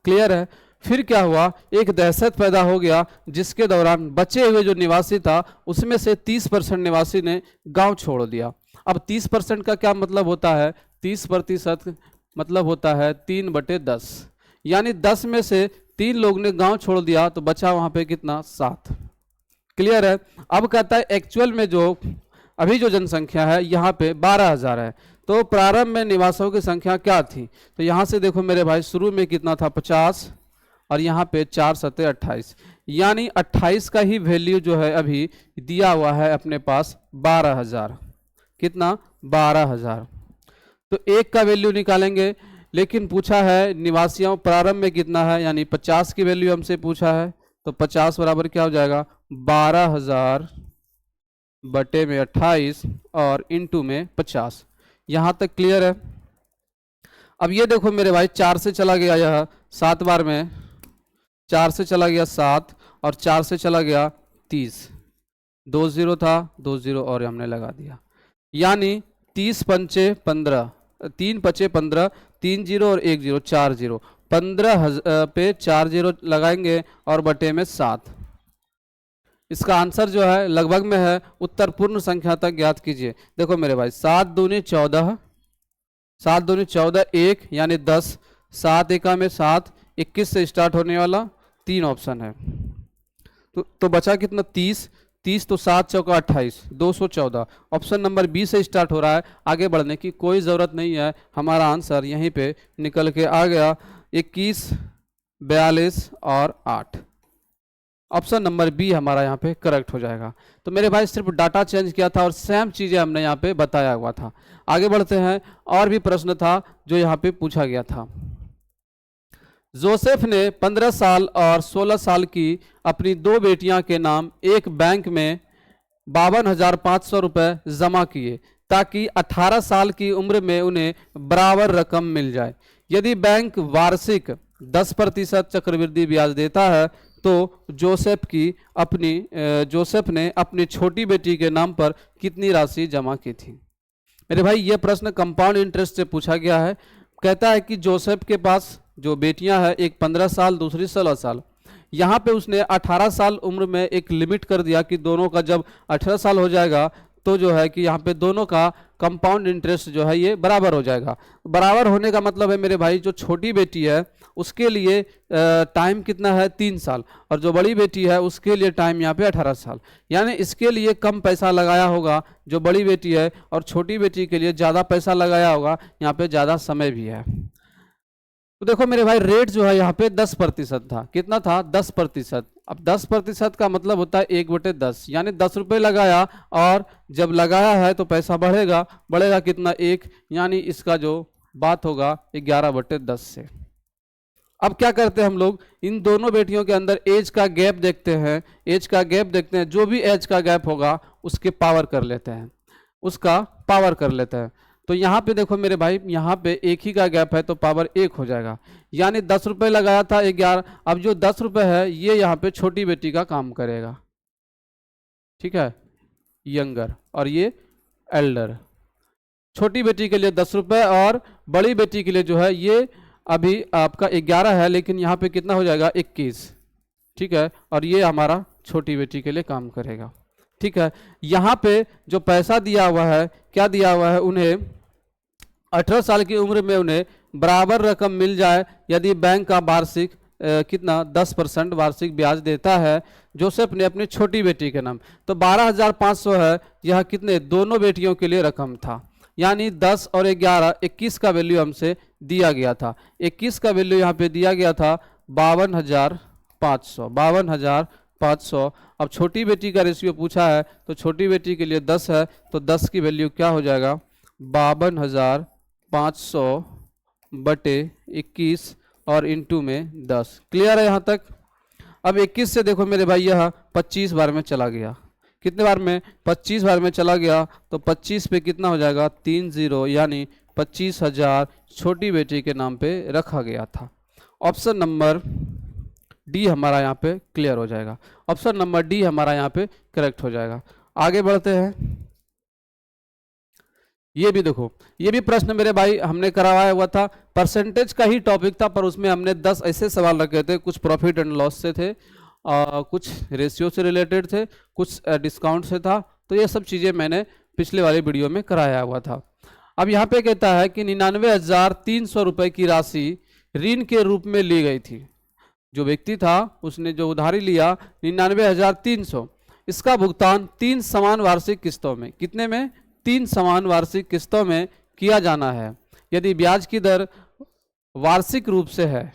क्लियर है। फिर क्या हुआ, एक दहशत पैदा हो गया जिसके दौरान बचे हुए जो निवासी था उसमें से 30% निवासी ने गांव छोड़ दिया। अब 30% का क्या मतलब होता है, 30% मतलब होता है 3/10। यानी 10 में से 3 लोग ने गांव छोड़ दिया तो बचा वहां पे कितना, 7। क्लियर है। अब कहता है एक्चुअल में जो अभी जो जनसंख्या है यहाँ पे 12,000 है, तो प्रारंभ में निवासियों की संख्या क्या थी। तो यहाँ से देखो मेरे भाई शुरू में कितना था, 50 और यहाँ पे 4 7 28, यानी 28 का ही वैल्यू जो है अभी दिया हुआ है अपने पास 12,000। कितना, 12,000। तो एक का वैल्यू निकालेंगे, लेकिन पूछा है निवासियों प्रारंभ में कितना है, यानी 50 की वैल्यू हमसे पूछा है। तो 50 बराबर क्या हो जाएगा, 12,000 बटे में 28 और इंटू में 50। यहाँ तक क्लियर है। अब ये देखो मेरे भाई 4 से चला गया, यह 7 बार में 4 से चला गया 7 और 4 से चला गया 30। 2 0 था, 2 0 और हमने लगा दिया, यानी 30 पंचे 15, 3 पचे 15, 3 0 और 1 0, 4 0, 15 पे 4 0 लगाएंगे और बटे में 7। इसका आंसर जो है लगभग में है, उत्तर पूर्ण संख्या तक ज्ञात कीजिए। देखो मेरे भाई 7 दूनी 14, 7 दूनी 14, 1 यानी 10, 7 एका में 7, 21 से स्टार्ट होने वाला 3 ऑप्शन है। तो बचा कितना, 30, 30 तो 7 चौका 28, 214। ऑप्शन नंबर बी से स्टार्ट हो रहा है, आगे बढ़ने की कोई ज़रूरत नहीं है, हमारा आंसर यहीं पे निकल के आ गया 21, 42 और 8। ऑप्शन नंबर बी हमारा यहाँ पे करेक्ट हो जाएगा। तो मेरे भाई सिर्फ डाटा चेंज किया था और सेम चीज़ें हमने यहाँ पे बताया हुआ था। आगे बढ़ते हैं, और भी प्रश्न था जो यहाँ पे पूछा गया था। जोसेफ ने 15 साल और 16 साल की अपनी दो बेटियां के नाम एक बैंक में 52,500 रुपये जमा किए ताकि 18 साल की उम्र में उन्हें बराबर रकम मिल जाए। यदि बैंक वार्षिक 10% चक्रवृद्धि ब्याज देता है तो जोसेफ ने अपनी छोटी बेटी के नाम पर कितनी राशि जमा की थी। मेरे भाई ये प्रश्न कंपाउंड इंटरेस्ट से पूछा गया है। कहता है कि जोसेफ के पास जो बेटियां हैं, एक 15 साल दूसरी 16 साल, यहाँ पे उसने 18 साल उम्र में एक लिमिट कर दिया कि दोनों का जब 18 साल हो जाएगा तो जो है कि यहाँ पे दोनों का कंपाउंड इंटरेस्ट जो है ये बराबर हो जाएगा। बराबर होने का मतलब है मेरे भाई, जो छोटी बेटी है उसके लिए टाइम कितना है 3 साल, और जो बड़ी बेटी है उसके लिए टाइम यहाँ पे 18 साल। यानी इसके लिए कम पैसा लगाया होगा जो बड़ी बेटी है, और छोटी बेटी के लिए ज़्यादा पैसा लगाया होगा, यहाँ पे ज़्यादा समय भी है। तो देखो मेरे भाई, रेट जो है यहाँ पे 10% था। कितना था? 10%। अब 10% का मतलब होता है 1/10, यानी 10 रुपये लगाया, और जब लगाया है तो पैसा बढ़ेगा। बढ़ेगा कितना? 1, यानी इसका जो बात होगा 11/10 से। अब क्या करते हैं हम लोग, इन दोनों बेटियों के अंदर एज का गैप देखते हैं। एज का गैप देखते हैं, जो भी एज का गैप होगा उसके पावर कर लेते हैं, उसका पावर कर लेते हैं। तो यहाँ पे देखो मेरे भाई, यहाँ पे एक ही का गैप है तो पावर 1 हो जाएगा। यानी 10 रुपये लगाया था 11, अब जो 10 रुपये है ये यहाँ पे छोटी बेटी का काम करेगा, ठीक है, यंगर, और ये एल्डर। छोटी बेटी के लिए 10 रुपये और बड़ी बेटी के लिए जो है ये अभी आपका 11 है, लेकिन यहाँ पे कितना हो जाएगा? 21, ठीक है, और ये हमारा छोटी बेटी के लिए काम करेगा, ठीक है। यहाँ पे जो पैसा दिया हुआ है, क्या दिया हुआ है? उन्हें 18 साल की उम्र में उन्हें बराबर रकम मिल जाए यदि बैंक का वार्षिक कितना 10% वार्षिक ब्याज देता है जोसेफ ने अपनी छोटी बेटी के नाम। तो 12,500 है, यह कितने? दोनों बेटियों के लिए रकम था। यानी 10 और 11, 21 का वैल्यू हमसे दिया गया था। 21 का वैल्यू यहाँ पे दिया गया था 52,500, 52,500। अब छोटी बेटी का रेशियो पूछा है, तो छोटी बेटी के लिए 10 है, तो 10 की वैल्यू क्या हो जाएगा? 52,500 बटे 21 और इंटू में 10। क्लियर है यहाँ तक? अब 21 से देखो मेरे भाई, यह 25 बार में चला गया। कितने बार में? 25 बार में चला गया। तो 25 पे कितना हो जाएगा? 3 0, यानी 25,000 छोटी बेटी के नाम पे रखा गया था। ऑप्शन नंबर डी हमारा यहाँ पे क्लियर हो जाएगा। ऑप्शन नंबर डी हमारा यहाँ पे करेक्ट हो जाएगा। आगे बढ़ते हैं। ये भी देखो, ये भी प्रश्न मेरे भाई हमने करवाया हुआ था, परसेंटेज का ही टॉपिक था, पर उसमें हमने 10 ऐसे सवाल रखे थे। कुछ प्रॉफिट एंड लॉस से थे, कुछ रेशियो से रिलेटेड थे, कुछ डिस्काउंट से था। तो ये सब चीज़ें मैंने पिछले वाले वीडियो में कराया हुआ था। अब यहाँ पे कहता है कि 99,300 रुपये की राशि ऋण के रूप में ली गई थी। जो व्यक्ति था उसने जो उधारी लिया 99,300, इसका भुगतान 3 समान वार्षिक किस्तों में, कितने में? 3 समान वार्षिक किस्तों में किया जाना है। यदि ब्याज की दर वार्षिक रूप से है,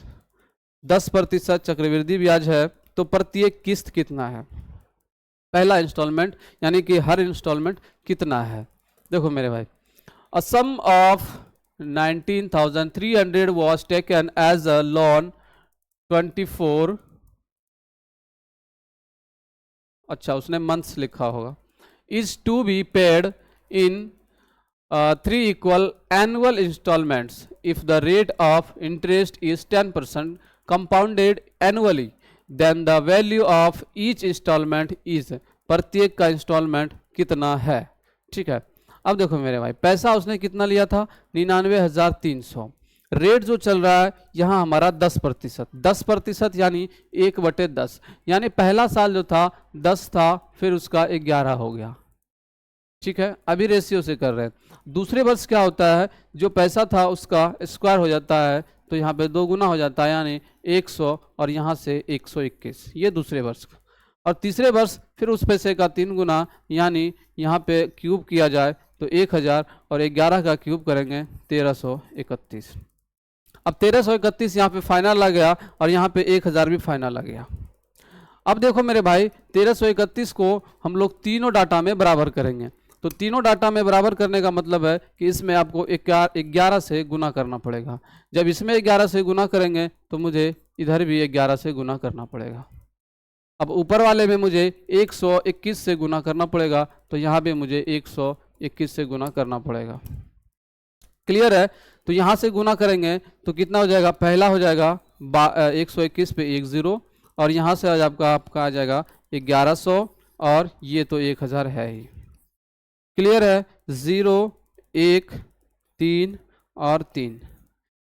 10% चक्रवृद्धि ब्याज है, तो प्रत्येक किस्त कितना है? पहला इंस्टॉलमेंट, यानी कि हर इंस्टॉलमेंट कितना है? देखो मेरे भाई, अ sum of 19,300 was taken as a loan 24, अच्छा उसने मंथ्स लिखा होगा, is to be paid in 3 equal annual installments if the rate of interest is 10% compounded annually, then the value of each installment is, प्रत्येक का instalment कितना है? ठीक है। अब देखो मेरे भाई, पैसा उसने कितना लिया था? 99,300। रेट जो चल रहा है यहाँ हमारा 10%, 10% यानी 1/10, यानी पहला साल जो था 10 था, फिर उसका 11 हो गया, ठीक है। अभी रेशियो से कर रहे हैं। दूसरे वर्ष क्या होता है, जो पैसा था उसका स्क्वायर हो जाता है, तो यहाँ पे 2 गुना हो जाता है, यानी 100, और यहाँ से 121, ये दूसरे वर्ष का। और तीसरे वर्ष फिर उस पैसे का 3 गुना, यानी यहाँ पे क्यूब किया जाए तो 1000 और 11 का क्यूब करेंगे 1331। अब 1331 यहाँ पे फाइनल आ गया और यहाँ पे 1000 भी फाइनल आ गया। अब देखो मेरे भाई 1331 को हम लोग तीनों डाटा में बराबर करेंगे, तो तीनों डाटा में बराबर करने का मतलब है कि इसमें आपको 11 से गुना करना पड़ेगा। जब इसमें 11 से गुना करेंगे तो मुझे इधर भी 11 से गुना करना पड़ेगा। अब ऊपर वाले में मुझे 121 से गुना करना पड़ेगा, तो यहाँ भी मुझे 121 से गुना करना पड़ेगा। क्लियर है? तो यहाँ से गुना करेंगे तो कितना हो जाएगा, पहला हो जाएगा 121 पे 1 0, और यहाँ से आज आपका आ जाएगा 1100, और ये तो 1000 है ही। क्लियर है? 0 1 3 और 3,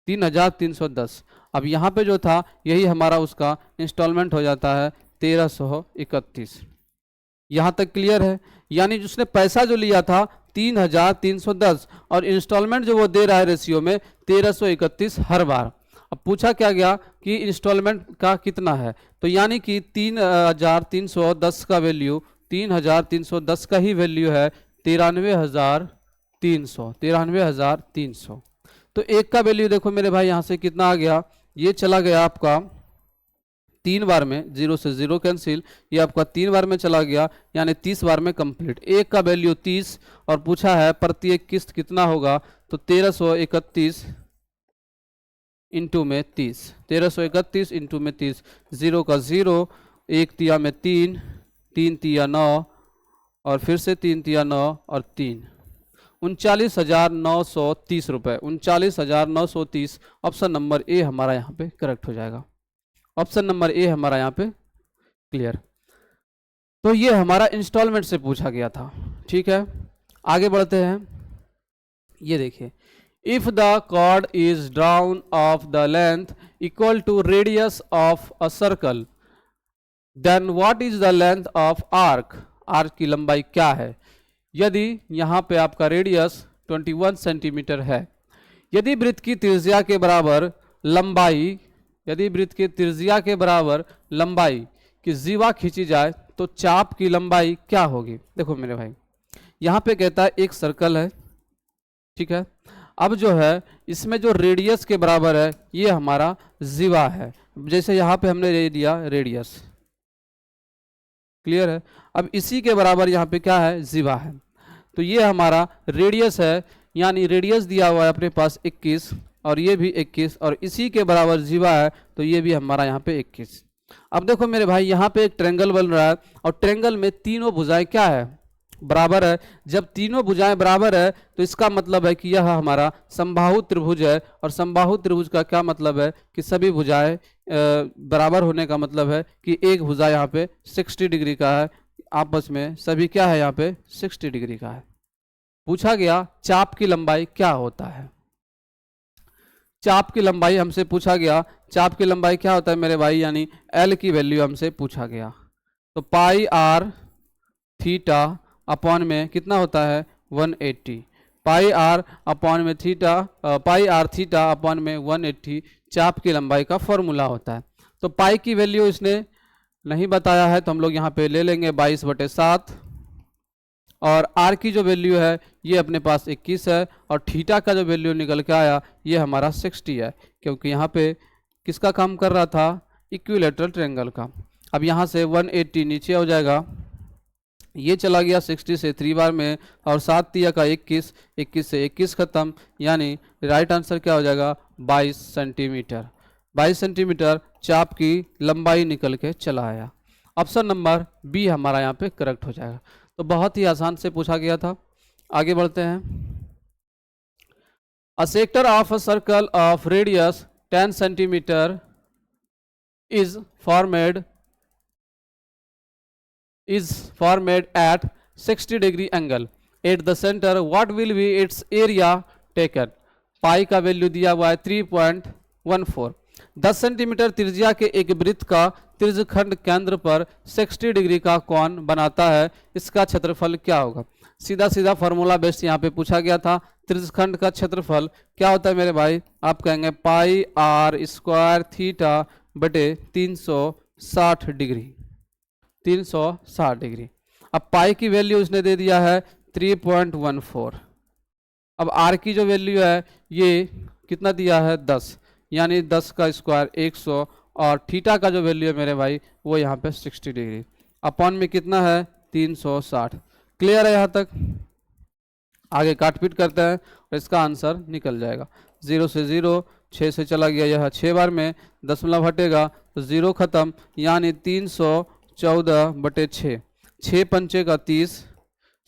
3310। अब यहाँ पे जो था यही हमारा उसका इंस्टॉलमेंट हो जाता है 1331। यहाँ तक क्लियर है? यानी जिसने पैसा जो लिया था 3310 और इंस्टॉलमेंट जो वो दे रहा है रेशियो में 1331 हर बार। अब पूछा क्या गया कि इंस्टॉलमेंट का कितना है, तो यानी कि 3310 का वैल्यू, 3310 का ही वैल्यू है 93,300। तो एक का वैल्यू देखो मेरे भाई यहाँ से कितना आ गया, ये चला गया आपका 3 बार में, 0 से 0 कैंसिल, ये आपका 3 बार में चला गया, यानी 30 बार में कंप्लीट। एक का वैल्यू 30 और पूछा है प्रत्येक किस्त कितना होगा, तो 1331 इंटू में 30, 1331 इंटू में 30, 0 का 0, 1 तिया में 3, 3 तिया 9, और फिर से 3 तिया 9 और 3, 39,930 रुपये, 39,930। ऑप्शन नंबर ए हमारा यहाँ पे करेक्ट हो जाएगा। ऑप्शन नंबर ए हमारा यहाँ पे क्लियर। तो ये हमारा इंस्टॉलमेंट से पूछा गया था। ठीक है, आगे बढ़ते हैं। ये देखिए, if the chord is drawn of the length equal to radius of a circle, then what is the length of arc. Arc की लंबाई क्या है? यदि यहाँ पे आपका रेडियस 21 सेंटीमीटर है, यदि वृत्त की त्रिज्या के बराबर लंबाई, यदि वृत्त के त्रिज्या के बराबर लंबाई की जीवा खींची जाए तो चाप की लंबाई क्या होगी। देखो मेरे भाई, यहाँ पे कहता है एक सर्कल है, ठीक है। अब जो है इसमें जो रेडियस के बराबर है ये हमारा जीवा है, जैसे यहाँ पे हमने ले दिया रेडियस, क्लियर है। अब इसी के बराबर यहाँ पे क्या है, जीवा है, तो ये हमारा रेडियस है, यानी रेडियस दिया हुआ है अपने पास 21 और ये भी 21 और इसी के बराबर जीवा है, तो ये भी हमारा यहाँ पे 21। अब देखो मेरे भाई, यहाँ पे एक ट्रायंगल बन रहा है और ट्रायंगल में तीनों भुजाएं क्या है, बराबर है। जब तीनों भुजाएं बराबर है तो इसका मतलब है कि यह हमारा समबाहु त्रिभुज है, और समबाहु त्रिभुज का क्या मतलब है कि सभी भुजाएं बराबर होने का मतलब है कि एक भुजा यहाँ पे 60 डिग्री का है, आपस में सभी क्या है यहाँ पे 60 डिग्री का है। पूछा गया चाप की लंबाई क्या होता है, चाप की लंबाई हमसे पूछा गया, चाप की लंबाई क्या होता है मेरे भाई, यानी एल की वैल्यू हमसे पूछा गया। तो पाई आर थीटा अपॉन में कितना होता है 180, पाई आर अपॉन में theta, pi r theta upon में 180 चाप की लंबाई का फॉर्मूला होता है। तो पाई की वैल्यू इसने नहीं बताया है तो हम लोग यहाँ पे ले लेंगे 22/7, और आर की जो वैल्यू है ये अपने पास 21 है, और थीटा का जो वैल्यू निकल के आया ये हमारा 60 है, क्योंकि यहाँ पे किसका काम कर रहा था, इक्विलेटरल ट्रायंगल का। अब यहाँ से 180 नीचे हो जाएगा, ये चला गया 60 से 3 बार में, और 7 तिया का 21, 21 से 21 खत्म, यानी राइट आंसर क्या हो जाएगा 22 सेंटीमीटर। 22 सेंटीमीटर चाप की लंबाई निकल के चला आया। ऑप्शन नंबर बी हमारा यहाँ पे करेक्ट हो जाएगा। तो बहुत ही आसान से पूछा गया था। आगे बढ़ते हैं। A sector of a circle of radius 10 centimetre is formed at 60 degree angle at the center. What will be its area taken? पाई का वैल्यू दिया हुआ है 3.14। 10 सेंटीमीटर त्रिज्या के एक वृत्त का त्रिज्यखंड केंद्र पर 60 डिग्री का कोण बनाता है, इसका क्षेत्रफल क्या होगा। सीधा सीधा फॉर्मूला बेस्ड यहाँ पे पूछा गया था। त्रिज्यखंड का क्षेत्रफल क्या होता है मेरे भाई, आप कहेंगे पाई आर स्क्वायर थीटा बटे 360 डिग्री। 360 डिग्री। अब पाई की वैल्यू उसने दे दिया है 3.14। अब आर की जो वैल्यू है ये कितना दिया है 10, यानी 10 का स्क्वायर 100, और थीटा का जो वैल्यू है मेरे भाई वो यहाँ पे 60 डिग्री, अपॉन में कितना है 360। क्लियर है यहाँ तक? आगे काटपीट करते हैं और इसका आंसर निकल जाएगा। 0 से 0, 6 से चला गया यह 6 बार में, दशमलव हटेगा तो 0 खत्म, यानी 314/6। 6 पंचे का 30,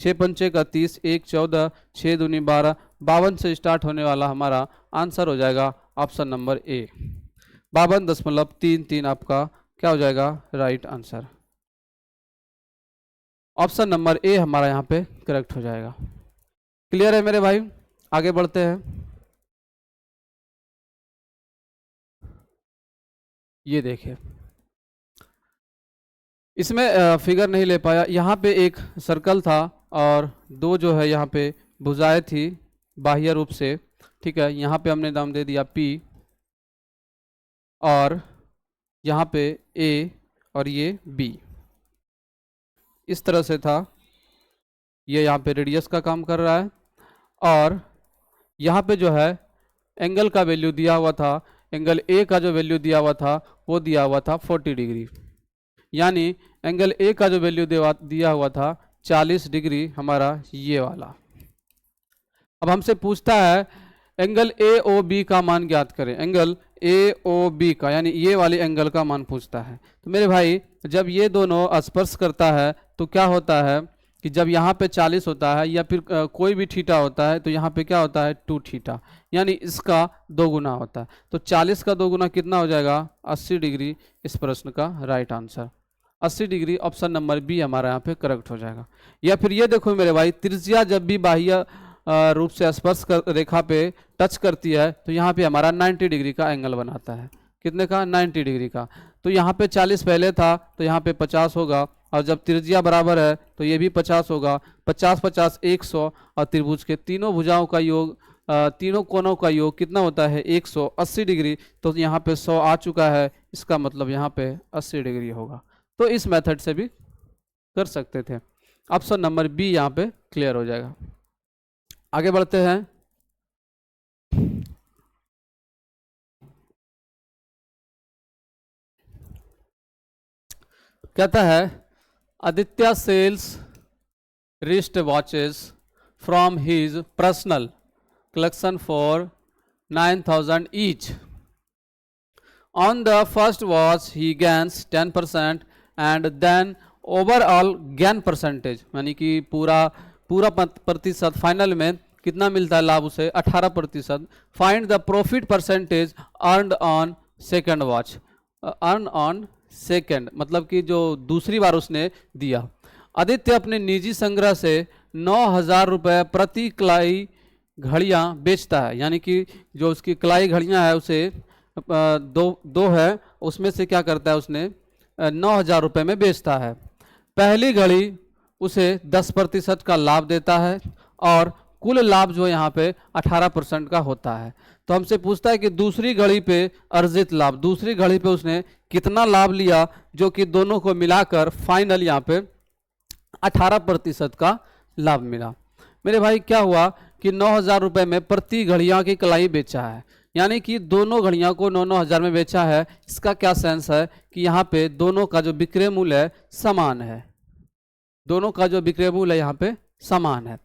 6 पंचे का 30, 1 14, 6 दूनी 12, 52 से स्टार्ट होने वाला हमारा आंसर हो जाएगा ऑप्शन नंबर ए, 52.33 आपका क्या हो जाएगा right answer. Option number A हमारा यहाँ पे करेक्ट हो जाएगा। क्लियर है मेरे भाई? आगे बढ़ते हैं। ये देखिए, इसमें फिगर नहीं ले पाया। यहाँ पे एक सर्कल था और दो जो है यहाँ पे भुजाएं थी बाह्य रूप से, ठीक है। यहाँ पे हमने नाम दे दिया P, और यहाँ पे A और ये B, इस तरह से था। ये यहाँ पे रेडियस का काम कर रहा है, और यहाँ पे जो है एंगल का वैल्यू दिया हुआ था, एंगल A का जो वैल्यू दिया हुआ था वो दिया हुआ था 40 डिग्री, यानी एंगल A का जो वैल्यू दिया हुआ था 40 डिग्री हमारा ये वाला। अब हमसे पूछता है एंगल AOB का मान ज्ञात करें, एंगल AOB का, यानी ये वाले एंगल का मान पूछता है। तो मेरे भाई जब ये दोनों स्पर्श करता है तो क्या होता है कि जब यहाँ पे 40 होता है या फिर कोई भी थीटा होता है तो यहाँ पे क्या होता है 2 थीटा, यानी इसका 2 गुना होता है। तो 40 का 2 गुना कितना हो जाएगा 80 डिग्री, इस प्रश्न का right answer 80 degree, option number B हमारा यहाँ पे करेक्ट हो जाएगा। या फिर ये देखो मेरे भाई, त्रिज्या जब भी बाह्य रूप से स्पर्श रेखा पे टच करती है तो यहाँ पे हमारा 90 डिग्री का एंगल बनाता है। कितने का 90 डिग्री का। तो यहाँ पे 40 पहले था तो यहाँ पे 50 होगा, और जब त्रिज्या बराबर है तो ये भी 50 होगा। 50 50 100, और त्रिभुज के तीनों भुजाओं का योग, तीनों कोनों का योग कितना होता है 180 डिग्री। तो यहाँ पे 100 आ चुका है, इसका मतलब यहाँ पे 80 डिग्री होगा। तो इस मेथड से भी कर सकते थे। ऑप्शन नंबर बी यहाँ पे क्लियर हो जाएगा। आगे बढ़ते हैं। कहता है Aditya sells wrist watches from his personal collection for 9,000 each. On the first watch he gains 10% and then overall gain percentage, यानी कि पूरा प्रतिशत, फाइनल में कितना मिलता है लाभ उसे 18%। Find the profit percentage earned on second watch. Earn on second मतलब कि जो दूसरी बार उसने दिया। आदित्य अपने निजी संग्रह से 9,000 रुपये प्रति कलाई घड़ियाँ बेचता है, यानी कि जो उसकी कलाई घड़ियाँ है उसे दो है, उसमें से क्या करता है उसने 9,000 रुपये में बेचता है। पहली घड़ी उसे 10% का लाभ देता है, और कुल लाभ जो यहाँ पे 18% का होता है। तो हमसे पूछता है कि दूसरी घड़ी पे अर्जित लाभ, दूसरी घड़ी पे उसने कितना लाभ लिया, जो कि दोनों को मिलाकर फाइनल यहाँ पे 18% का लाभ मिला। मेरे भाई क्या हुआ कि 9,000 रुपये में प्रति घड़ियाँ की कलाई बेचा है, यानी कि दोनों घड़ियाँ को 9,000 में बेचा है। इसका क्या सेंस है कि यहाँ पे दोनों का जो विक्रय मूल्य है समान है, दोनों का जो विक्रय मूल्य है यहाँ पे समान है,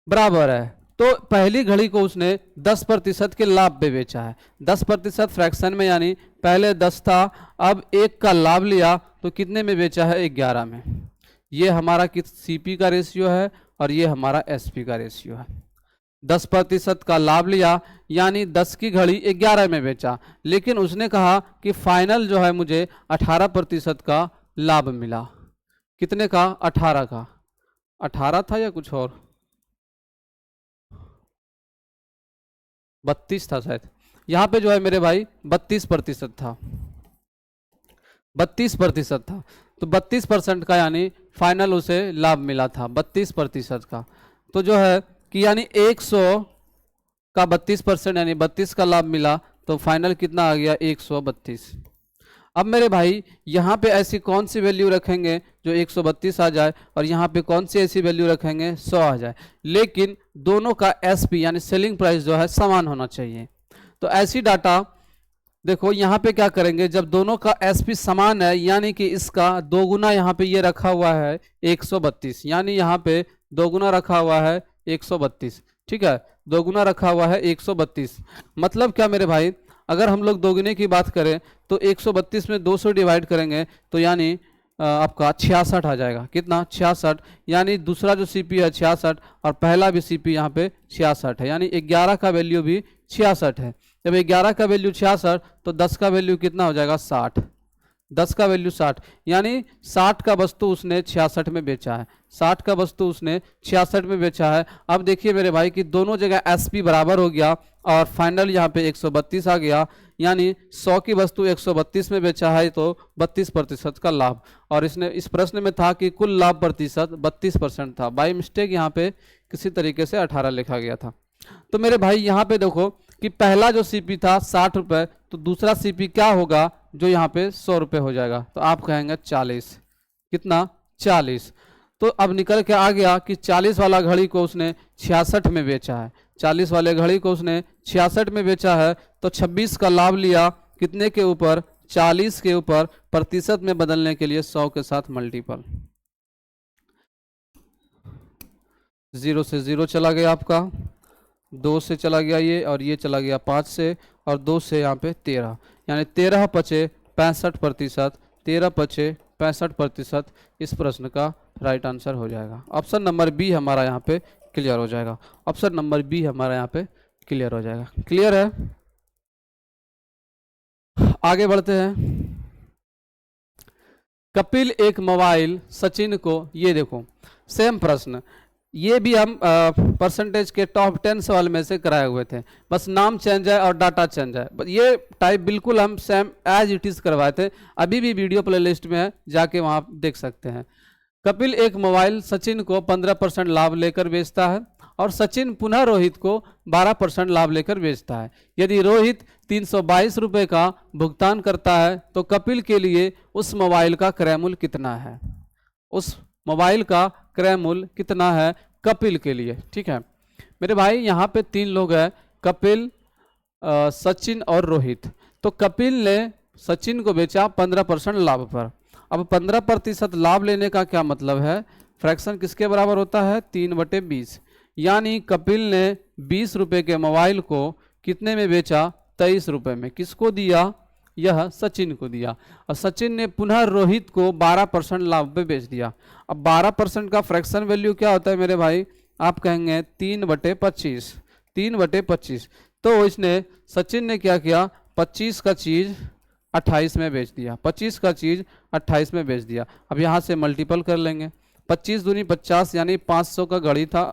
बराबर है। तो पहली घड़ी को उसने 10% के लाभ पे बेचा है, 10% फ्रैक्शन में, यानी पहले 10 था, अब 1 का लाभ लिया तो कितने में बेचा है 11 में। ये हमारा सीपी का रेशियो है और ये हमारा एसपी का रेशियो है। 10% का लाभ लिया यानी 10 की घड़ी 11 में बेचा, लेकिन उसने कहा कि फाइनल जो है मुझे 18% का लाभ मिला। कितने का 18 का, 18 था या कुछ और 32 था शायद। यहाँ पे जो है मेरे भाई 32% था, 32% था। तो 32% का यानी फाइनल उसे लाभ मिला था 32% का। तो जो है कि यानी 100 का 32% यानी 32 का लाभ मिला, तो फाइनल कितना आ गया 132। अब मेरे भाई यहाँ पे ऐसी कौन सी वैल्यू रखेंगे जो 132 आ जाए, और यहाँ पे कौन सी ऐसी वैल्यू रखेंगे 100 आ जाए, लेकिन दोनों का एसपी यानी सेलिंग प्राइस जो है समान होना चाहिए। तो ऐसी डाटा देखो यहाँ पे क्या करेंगे, जब दोनों का एसपी समान है यानी कि इसका दो गुना यहाँ पे ये रखा हुआ है 132, यानी यहाँ पे दो गुना रखा हुआ है 132, ठीक है, दो गुना रखा हुआ है 132। मतलब क्या मेरे भाई, अगर हम लोग दोगुने की बात करें तो 132 में 200 डिवाइड करेंगे तो यानी आपका 66 आ जाएगा। कितना? 66। यानी दूसरा जो सीपी है 66 और पहला भी सीपी यहाँ पे 66 है, यानी 11 का वैल्यू भी 66 है। जब 11 का वैल्यू 66 तो 10 का वैल्यू कितना हो जाएगा? 60। 10 का वैल्यू 60, यानी 60 का वस्तु उसने 66 में बेचा है। 60 का वस्तु उसने 66 में बेचा है। अब देखिए मेरे भाई कि दोनों जगह एसपी बराबर हो गया और फाइनल यहाँ पे 132 आ गया, यानी 100 की वस्तु 132 में बेचा है तो 32% का लाभ। और इसने इस प्रश्न में था कि कुल लाभ प्रतिशत 32% था। बाई मिस्टेक यहाँ पे किसी तरीके से 18 लिखा गया था। तो मेरे भाई यहाँ पे देखो कि पहला जो सीपी था 60 रुपये, तो दूसरा सीपी क्या होगा जो यहाँ पे 100 रुपये हो जाएगा, तो आप कहेंगे 40। कितना? 40। तो अब निकल के आ गया कि 40 वाला घड़ी को उसने 66 में बेचा है। 40 वाले घड़ी को उसने 66 में बेचा है, तो 26 का लाभ लिया कितने के ऊपर? 40 के ऊपर। प्रतिशत में बदलने के लिए 100 के साथ मल्टीपल। 0 से 0 चला गया आपका, 2 से चला गया ये, और ये चला गया 5 से, और 2 से यहाँ पे 13, यानी 13 पचे 65%। 13 पचे 65% इस प्रश्न का राइट आंसर हो जाएगा। ऑप्शन नंबर बी हमारा यहाँ पे क्लियर हो जाएगा। ऑप्शन नंबर बी हमारा यहाँ पे क्लियर हो जाएगा। क्लियर है? आगे बढ़ते हैं। कपिल एक मोबाइल सचिन को, ये देखो सेम प्रश्न, ये भी हम परसेंटेज के टॉप 10 सवाल में से कराए हुए थे, बस नाम चेंज है और डाटा चेंज है। ये टाइप बिल्कुल हम सेम एज इट इज करवाए थे, अभी भी वीडियो प्लेलिस्ट में है, जाके वहाँ देख सकते हैं। कपिल एक मोबाइल सचिन को 15% लाभ लेकर बेचता है और सचिन पुनः रोहित को 12% लाभ लेकर बेचता है। यदि रोहित 322 रुपये का भुगतान करता है तो कपिल के लिए उस मोबाइल का क्रय मूल्य कितना है? उस मोबाइल का क्रय मूल्य कितना है कपिल के लिए? ठीक है मेरे भाई, यहाँ पे 3 लोग हैं, कपिल, सचिन और रोहित। तो कपिल ने सचिन को बेचा 15% लाभ पर। अब 15% लाभ लेने का क्या मतलब है? फ्रैक्शन किसके बराबर होता है? 3/20। यानी कपिल ने 20 रुपये के मोबाइल को कितने में बेचा? 23 रुपये में। किसको दिया? यह सचिन को दिया। और सचिन ने पुनः रोहित को 12% लाभ पे बेच दिया। अब 12% का फ्रैक्शन वैल्यू क्या होता है मेरे भाई? आप कहेंगे 3/25। 3/25। तो इसने सचिन ने क्या किया? 25 का चीज़ 28 में बेच दिया। 25 का चीज़ 28 में बेच दिया। अब यहाँ से मल्टीपल कर लेंगे। 25 दूनी 50, यानी 500 का घड़ी था,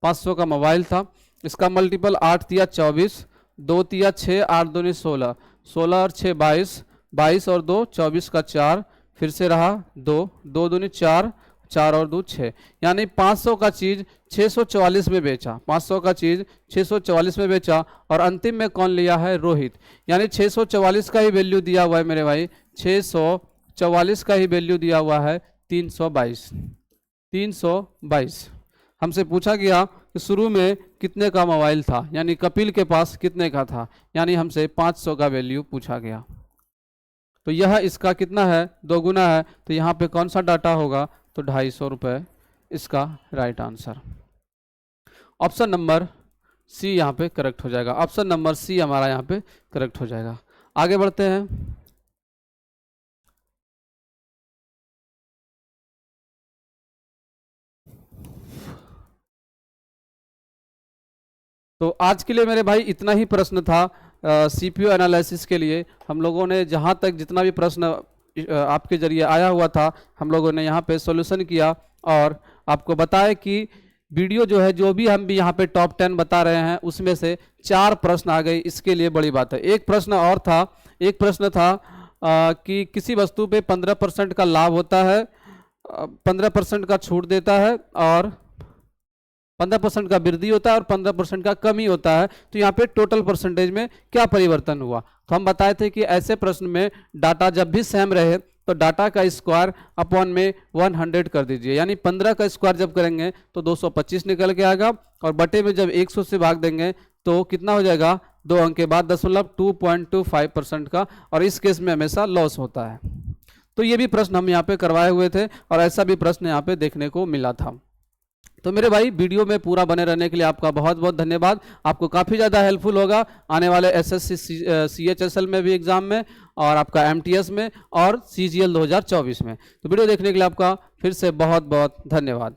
500 का मोबाइल था। इसका मल्टीपल 8 तिया 24, 2 तिया 6, 8 दूनी 16, 16 और 6 22, 22 और 2 24 का 4, फिर से रहा 2, 2 दूनी 4, 4 और 2 6, यानी 500 का चीज़ 644 में बेचा। 500 का चीज़ 644 में बेचा और अंतिम में कौन लिया है? रोहित। यानी 644 का ही वैल्यू दिया हुआ है मेरे भाई, 644 का ही वैल्यू दिया हुआ है 322। 322 हमसे पूछा गया कि शुरू में कितने का मोबाइल था, यानी कपिल के पास कितने का था, यानी हमसे 500 का वैल्यू पूछा गया। तो यह इसका कितना है? 2 गुना है। तो यहाँ पे कौन सा डाटा होगा? तो 250 रुपये इसका right answer. Option number C यहाँ पे करेक्ट हो जाएगा। ऑप्शन नंबर सी हमारा यहाँ पे करेक्ट हो जाएगा। आगे बढ़ते हैं। तो आज के लिए मेरे भाई इतना ही प्रश्न था। सीपीयू एनालिसिस के लिए हम लोगों ने जहाँ तक जितना भी प्रश्न आपके जरिए आया हुआ था, हम लोगों ने यहाँ पे सॉल्यूशन किया और आपको बताया कि वीडियो जो है, जो भी हम भी यहाँ पे टॉप 10 बता रहे हैं, उसमें से 4 प्रश्न आ गए, इसके लिए बड़ी बात है। एक प्रश्न और था, एक प्रश्न था कि किसी वस्तु पे 15% का लाभ होता है, 15% का छूट देता है और 15% का वृद्धि होता है और 15% का कमी होता है, तो यहाँ पे टोटल परसेंटेज में क्या परिवर्तन हुआ। तो हम बताए थे कि ऐसे प्रश्न में डाटा जब भी सेम रहे तो डाटा का स्क्वायर अपॉन में 100 कर दीजिए, यानी 15 का स्क्वायर जब करेंगे तो 225 निकल के आएगा, और बटे में जब 100 से भाग देंगे तो कितना हो जाएगा, 2 अंक के बाद 2.25% का, और इस केस में हमेशा लॉस होता है। तो ये भी प्रश्न हम यहाँ पे करवाए हुए थे और ऐसा भी प्रश्न यहाँ पे देखने को मिला था। तो मेरे भाई वीडियो में पूरा बने रहने के लिए आपका बहुत बहुत धन्यवाद। आपको काफ़ी ज़्यादा हेल्पफुल होगा आने वाले एसएससी CHSL में भी एग्जाम में, और आपका MTS में, और CGL 2024 में। तो वीडियो देखने के लिए आपका फिर से बहुत बहुत धन्यवाद।